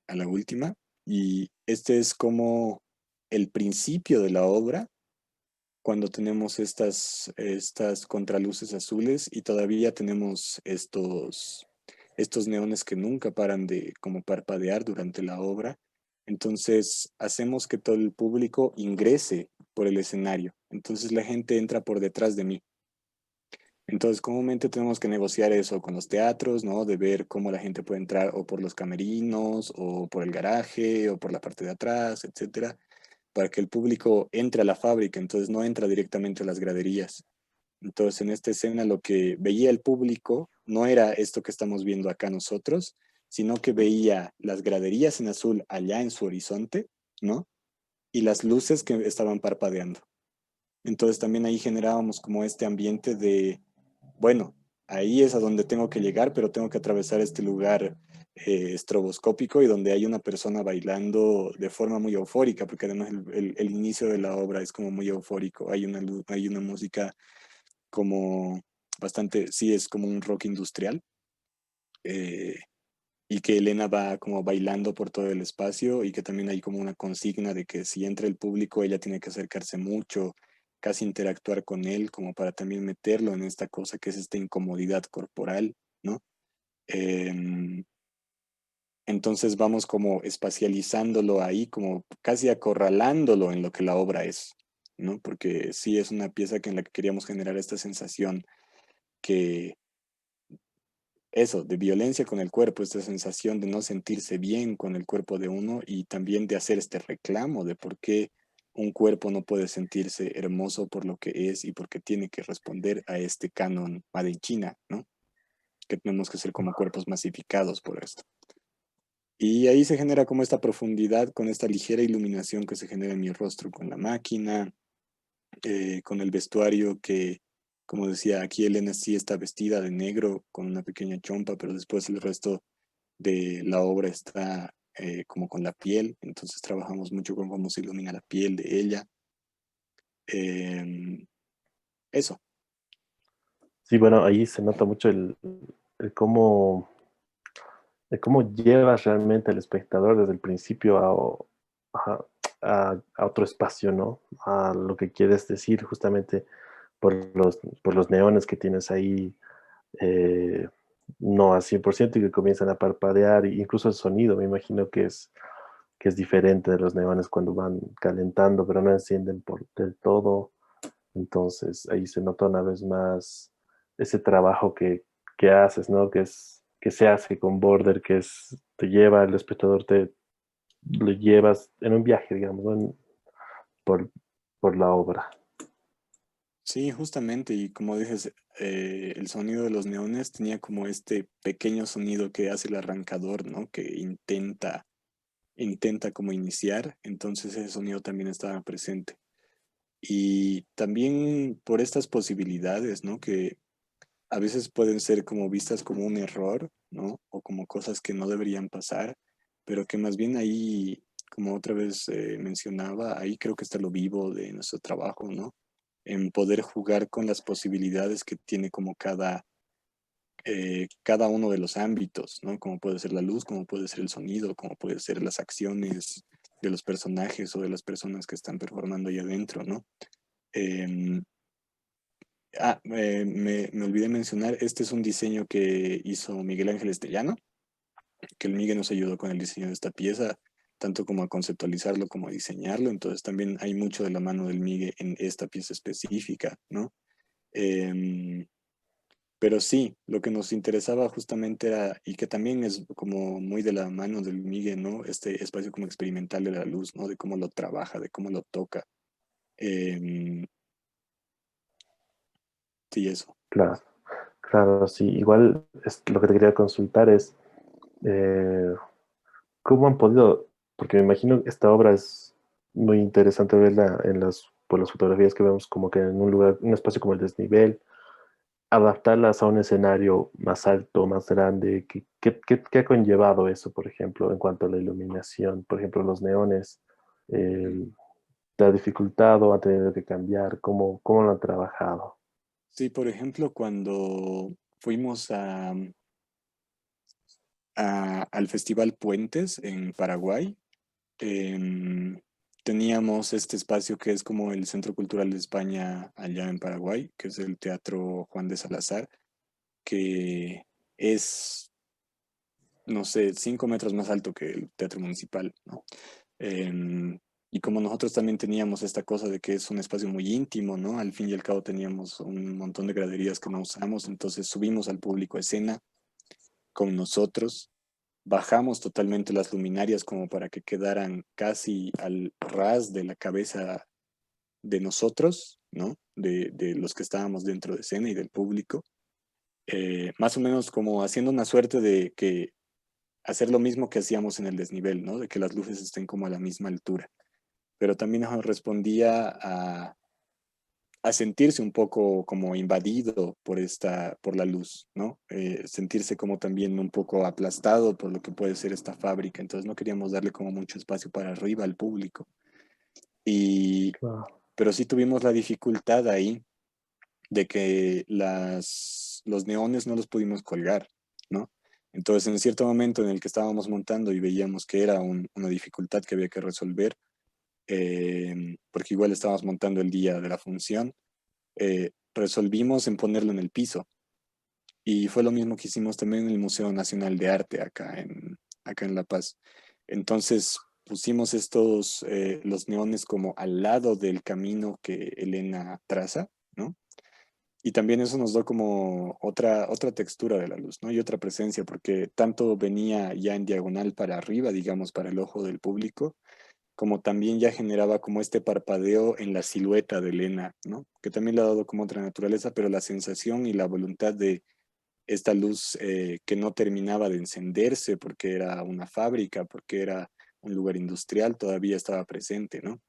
a la última. Y este es como el principio de la obra cuando tenemos estas contraluces azules y todavía tenemos estos neones que nunca paran de como parpadear durante la obra. Entonces hacemos que todo el público ingrese por el escenario. Entonces la gente entra por detrás de mí. Entonces, comúnmente tenemos que negociar eso con los teatros, ¿no? De ver cómo la gente puede entrar o por los camerinos, o por el garaje, o por la parte de atrás, etcétera, para que el público entre a la fábrica. Entonces, no entra directamente a las graderías. Entonces, en esta escena lo que veía el público no era esto que estamos viendo acá nosotros, sino que veía las graderías en azul allá en su horizonte, ¿no? Y las luces que estaban parpadeando. Entonces, también ahí generábamos como este ambiente de bueno, ahí es a donde tengo que llegar, pero tengo que atravesar este lugar estroboscópico y donde hay una persona bailando de forma muy eufórica, porque además el inicio de la obra es como muy eufórico. Hay una música como bastante, sí, es como un rock industrial, eh, y que Elena va como bailando por todo el espacio y que también hay como una consigna de que si entra el público ella tiene que acercarse mucho, casi interactuar con él como para también meterlo en esta cosa que es esta incomodidad corporal, ¿no? Em, entonces vamos como espacializándolo ahí, como casi acorralándolo en lo que la obra es, ¿no? Porque sí es una pieza que en la que queríamos generar esta sensación que eso, de violencia con el cuerpo, esta sensación de no sentirse bien con el cuerpo de uno y también de hacer este reclamo de por qué un cuerpo no puede sentirse hermoso por lo que es y por qué tiene que responder a este canon made in China, ¿no? Que tenemos que ser como cuerpos masificados por esto. Y ahí se genera como esta profundidad con esta ligera iluminación que se genera en mi rostro con la máquina, con el vestuario que, como decía, aquí Elena sí está vestida de negro con una pequeña chompa, pero después el resto de la obra está como con la piel, entonces trabajamos mucho con cómo se ilumina la piel de ella. Em, eso, Sí, bueno, ahí se nota mucho el cómo, el cómo llevas realmente al espectador desde el principio a, a otro espacio, ¿no? A lo que quieres decir justamente por los neones que tienes ahí, eh, no al 100% y que comienzan a parpadear, e incluso el sonido, me imagino que es diferente de los neones cuando van calentando, pero no encienden del todo. Entonces ahí se nota una vez más ese trabajo que haces, ¿no? Que se hace con Border, que es, te lleva, el espectador te lo llevas en un viaje, digamos, ¿no? Por, por la obra. sí, justamente, y como dices, el sonido de los neones tenía como este pequeño sonido que hace el arrancador, ¿no? Que intenta como iniciar, entonces ese sonido también estaba presente. Y también por estas posibilidades, ¿no? Que a veces pueden ser como vistas como un error, ¿no? O como cosas que no deberían pasar, pero que más bien ahí, como otra vez mencionaba, ahí creo que está lo vivo de nuestro trabajo, ¿no? En poder jugar con las posibilidades que tiene como cada uno de los ámbitos, ¿no? Como puede ser la luz, como puede ser el sonido, como puede ser las acciones de los personajes o de las personas que están performando ahí adentro, ¿no? Em, me olvidé mencionar, este es un diseño que hizo Miguel Ángel Estellano, que el Miguel nos ayudó con el diseño de esta pieza, tanto como a conceptualizarlo como a diseñarlo, entonces también hay mucho de la mano del Miguel en esta pieza específica, ¿no? Em, pero sí, lo que nos interesaba justamente era, y que también es como muy de la mano del Miguel, ¿no? Este espacio como experimental de la luz, ¿no? De cómo lo trabaja, de cómo lo toca. Em, sí, eso. Claro, claro, sí. Igual lo que te quería consultar es eh, cómo han podido, porque me imagino que esta obra es muy interesante verla por las fotografías que vemos como que en un lugar, un espacio como el desnivel, adaptarlas a un escenario más alto, más grande. ¿Qué ha conllevado eso, por ejemplo, en cuanto a la iluminación? Por ejemplo, los neones, eh, ¿te ha dificultado? ¿Ha tenido que cambiar? ¿Cómo lo han trabajado? Sí, por ejemplo, cuando fuimos al Festival Puentes en Paraguay, em, teníamos este espacio que es como el Centro Cultural de España allá en Paraguay, que es el Teatro Juan de Salazar, que es, no sé, 5 metros más alto que el Teatro Municipal, ¿no? Em, Y como nosotros también teníamos esta cosa de que es un espacio muy íntimo, ¿no? Al fin y al cabo teníamos un montón de graderías que no usamos, entonces subimos al público a escena con nosotros, bajamos totalmente las luminarias como para que quedaran casi al ras de la cabeza de nosotros, ¿no? De los que estábamos dentro de escena y del público. Más o menos como haciendo una suerte de que hacer lo mismo que hacíamos en el desnivel, ¿no? De que las luces estén como a la misma altura. Pero también nos respondía a sentirse un poco como invadido por la luz, ¿no? Sentirse como también un poco aplastado por lo que puede ser esta fábrica. Entonces no queríamos darle como mucho espacio para arriba al público. Y, Claro. pero sí tuvimos la dificultad ahí de que los neones no los pudimos colgar, ¿no? Entonces, en cierto momento en el que estábamos montando y veíamos que era una dificultad que había que resolver, porque igual estábamos montando el día de la función, resolvimos en ponerlo en el piso. Y fue lo mismo que hicimos también en el Museo Nacional de Arte acá en La Paz. Entonces pusimos los neones como al lado del camino que Elena traza, ¿no? Y también eso nos dio como otra textura de la luz, ¿no? Y otra presencia, porque tanto venía ya en diagonal para arriba, digamos, para el ojo del público, como también ya generaba como este parpadeo en la silueta de Elena, ¿no? Que también le ha dado como otra naturaleza, pero la sensación y la voluntad de esta luz que no terminaba de encenderse porque era una fábrica, porque era un lugar industrial, todavía estaba presente, ¿no?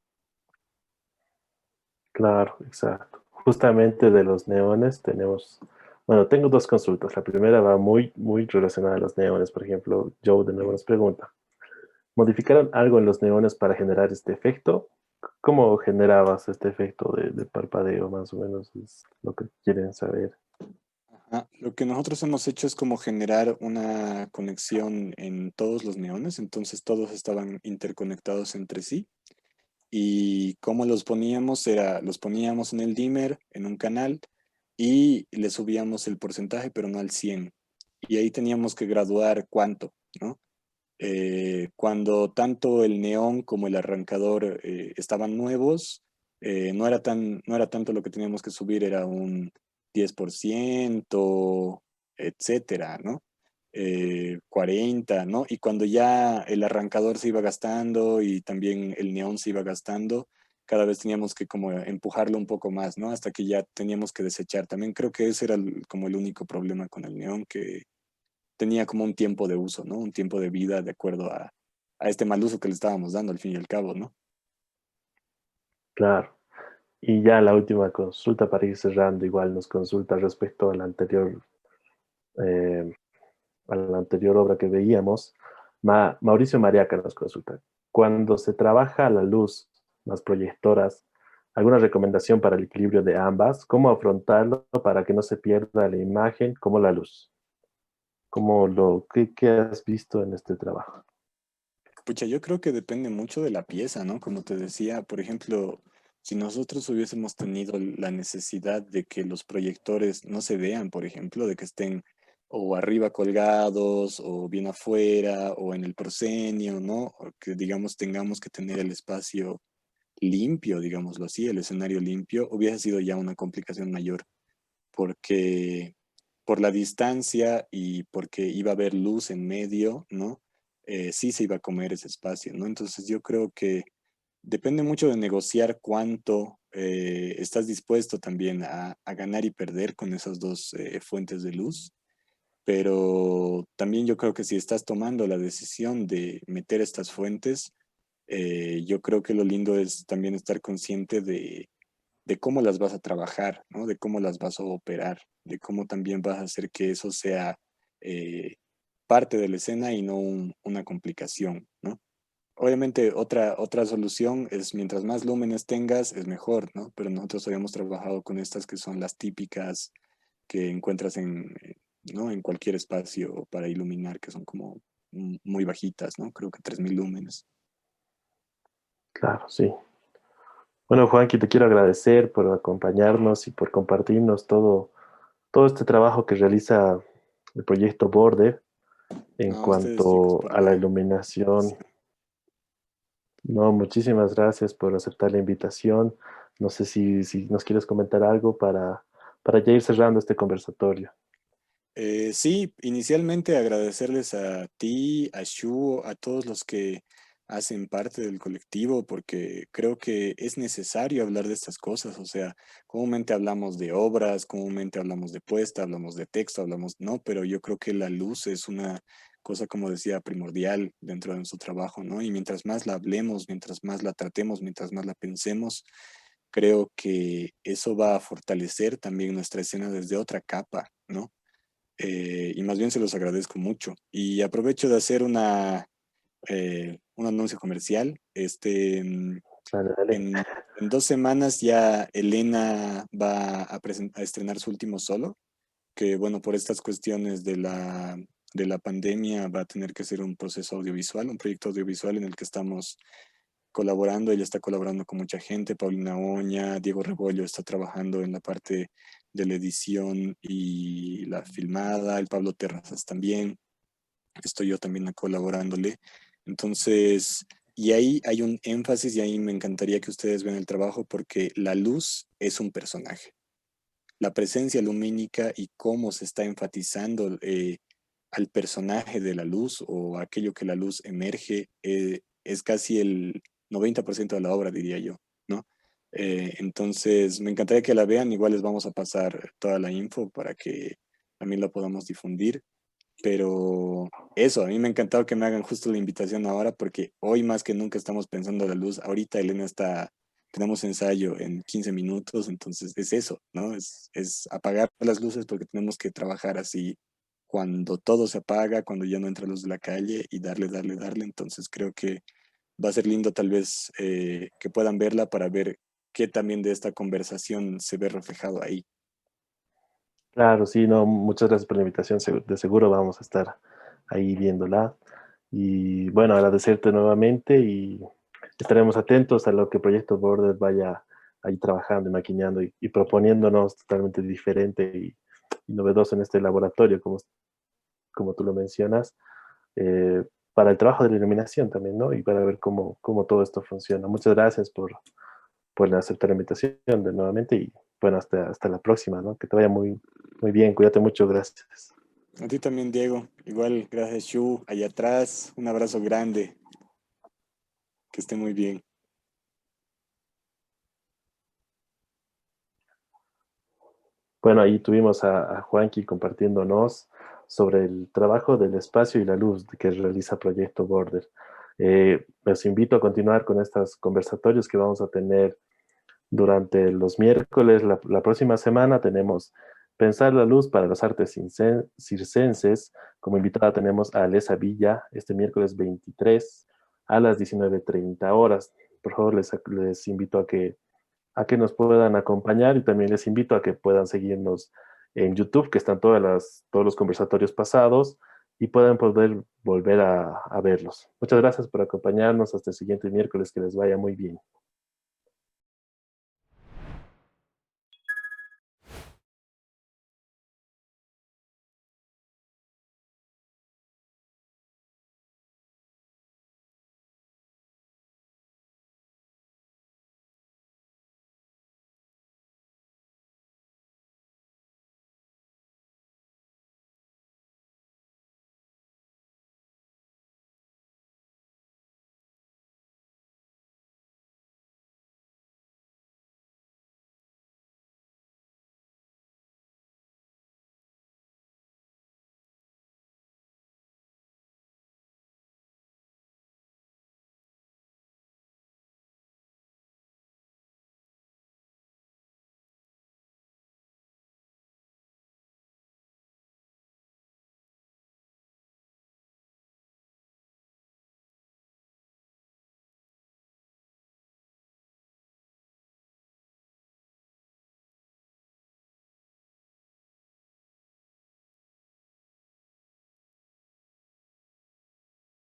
Claro, exacto. Justamente de los neones tenemos, bueno, tengo dos consultas. La primera va muy relacionada a los neones. Por ejemplo, Joe de nuevo Mm. nos pregunta, ¿modificaron algo en los neones para generar este efecto? ¿Cómo generabas este efecto de parpadeo, más o menos? Es lo que quieren saber. Ajá. Lo que nosotros hemos hecho es como generar una conexión en todos los neones, entonces todos estaban interconectados entre sí. Y cómo los poníamos era, los poníamos en el dimmer, en un canal, y le subíamos el porcentaje, pero no al 100. Y ahí teníamos que graduar cuánto, ¿no? Cuando tanto el neón como el arrancador estaban nuevos, no era tanto lo que teníamos que subir, era un 10%, etcétera, ¿no? 40, ¿no? Y cuando ya el arrancador se iba gastando y también el neón se iba gastando, cada vez teníamos que como empujarlo un poco más, ¿no? Hasta que ya teníamos que desechar. También creo que ese era como el único problema con el neón, que tenía como un tiempo de uso, ¿no? Un tiempo de vida de acuerdo a este mal uso que le estábamos dando al fin y al cabo, ¿no? Claro. Y ya la última consulta para ir cerrando, igual nos consulta respecto eh, a la anterior obra que veíamos. Mauricio Mariaca nos consulta. Cuando se trabaja la luz, las proyectoras, ¿alguna recomendación para el equilibrio de ambas? ¿Cómo afrontarlo para que no se pierda la imagen como la luz? ¿Qué has visto en este trabajo? Pucha, yo creo que depende mucho de la pieza, ¿no? Como te decía, por ejemplo, si nosotros hubiésemos tenido la necesidad de que los proyectores no se vean, por ejemplo, de que estén o arriba colgados o bien afuera o en el proscenio, ¿no? O que digamos tengamos que tener el espacio limpio, digámoslo así, el escenario limpio, hubiese sido ya una complicación mayor, porque por la distancia y porque iba a haber luz en medio, ¿no? Sí se iba a comer ese espacio, ¿no? Entonces yo creo que depende mucho de negociar cuánto estás dispuesto también a ganar y perder con esas dos fuentes de luz, pero también yo creo que si estás tomando la decisión de meter estas fuentes, yo creo que lo lindo es también estar consciente de cómo las vas a trabajar, ¿no? De cómo las vas a operar, de cómo también vas a hacer que eso sea eh, parte de la escena y no una complicación, ¿no? Obviamente otra solución es mientras más lúmenes tengas es mejor, ¿no? Pero nosotros habíamos trabajado con estas que son las típicas que encuentras ¿no? En cualquier espacio para iluminar, que son como muy bajitas, ¿no? Creo que 3000 lúmenes. Claro, sí. Bueno, Juanqui, te quiero agradecer por acompañarnos y por compartirnos todo este trabajo que realiza el proyecto Border en No, ustedes chicos cuanto por a la la iluminación. invitación. No, muchísimas gracias por aceptar la invitación. No sé si nos quieres comentar algo para ya ir cerrando este conversatorio. Sí, inicialmente agradecerles a ti, a Shu, a todos los que hacen parte del colectivo, porque creo que es necesario hablar de estas cosas. O sea, comúnmente hablamos de obras, comúnmente hablamos de puesta, hablamos de texto, hablamos, no, pero yo creo que la luz es una cosa, como decía, primordial dentro de nuestro trabajo, ¿no? Y mientras más la hablemos, mientras más la tratemos, mientras más la pensemos, creo que eso va a fortalecer también nuestra escena desde otra capa, ¿no? Y más bien se los agradezco mucho. Y aprovecho de hacer un anuncio comercial. Dale, dale. En 2 semanas ya Elena va a estrenar su último solo, que bueno, por estas cuestiones de la pandemia va a tener que ser un proceso audiovisual, un proyecto audiovisual en el que estamos colaborando. Ella está colaborando con mucha gente, Paulina Oña, Diego Rebollo está trabajando en la parte de la edición y la filmada, el Pablo Terrazas también, estoy yo también colaborándole. Entonces, y ahí hay un énfasis y ahí me encantaría que ustedes vean el trabajo porque la luz es un personaje. La presencia lumínica y cómo se está enfatizando al personaje de la luz o aquello que la luz emerge es casi el 90% de la obra, diría yo, ¿no? Entonces, me encantaría que la vean. Igual les vamos a pasar toda la info para que también la podamos difundir. Pero eso, a mí me ha encantado que me hagan justo la invitación ahora porque hoy más que nunca estamos pensando a la luz. Ahorita Elena tenemos ensayo en 15 minutos, entonces es eso, ¿no? Es apagar las luces porque tenemos que trabajar así cuando todo se apaga, cuando ya no entra luz de la calle y darle, darle, darle. Entonces creo que va a ser lindo tal vez que puedan verla para ver qué también de esta conversación se ve reflejado ahí. Claro, sí, no, muchas gracias por la invitación. De seguro vamos a estar ahí viéndola. Y bueno, agradecerte nuevamente y estaremos atentos a lo que Proyecto Border vaya ahí trabajando y maquineando y proponiéndonos totalmente diferente y novedoso en este laboratorio, como tú lo mencionas, para el trabajo de la iluminación también, ¿no? Y para ver cómo todo esto funciona. Muchas gracias por aceptar la invitación de nuevamente y bueno, hasta la próxima, ¿no? Que te vaya muy bien, cuídate mucho, gracias. A ti también, Diego. Igual, gracias, Shu. Allá atrás, un abrazo grande. Que esté muy bien. Bueno, ahí tuvimos a Juanqui compartiéndonos sobre el trabajo del espacio y la luz que realiza Proyecto Border. Los invito a continuar con estos conversatorios que vamos a tener durante los miércoles. La próxima semana tenemos Pensar la luz para las artes circenses. Como invitada tenemos a Alesa Villa este miércoles 23 a las 19:30 horas. Por favor, les invito a que nos puedan acompañar y también les invito a que puedan seguirnos en YouTube, que están todos los conversatorios pasados y puedan poder volver a verlos. Muchas gracias por acompañarnos. Hasta el siguiente miércoles. Que les vaya muy bien.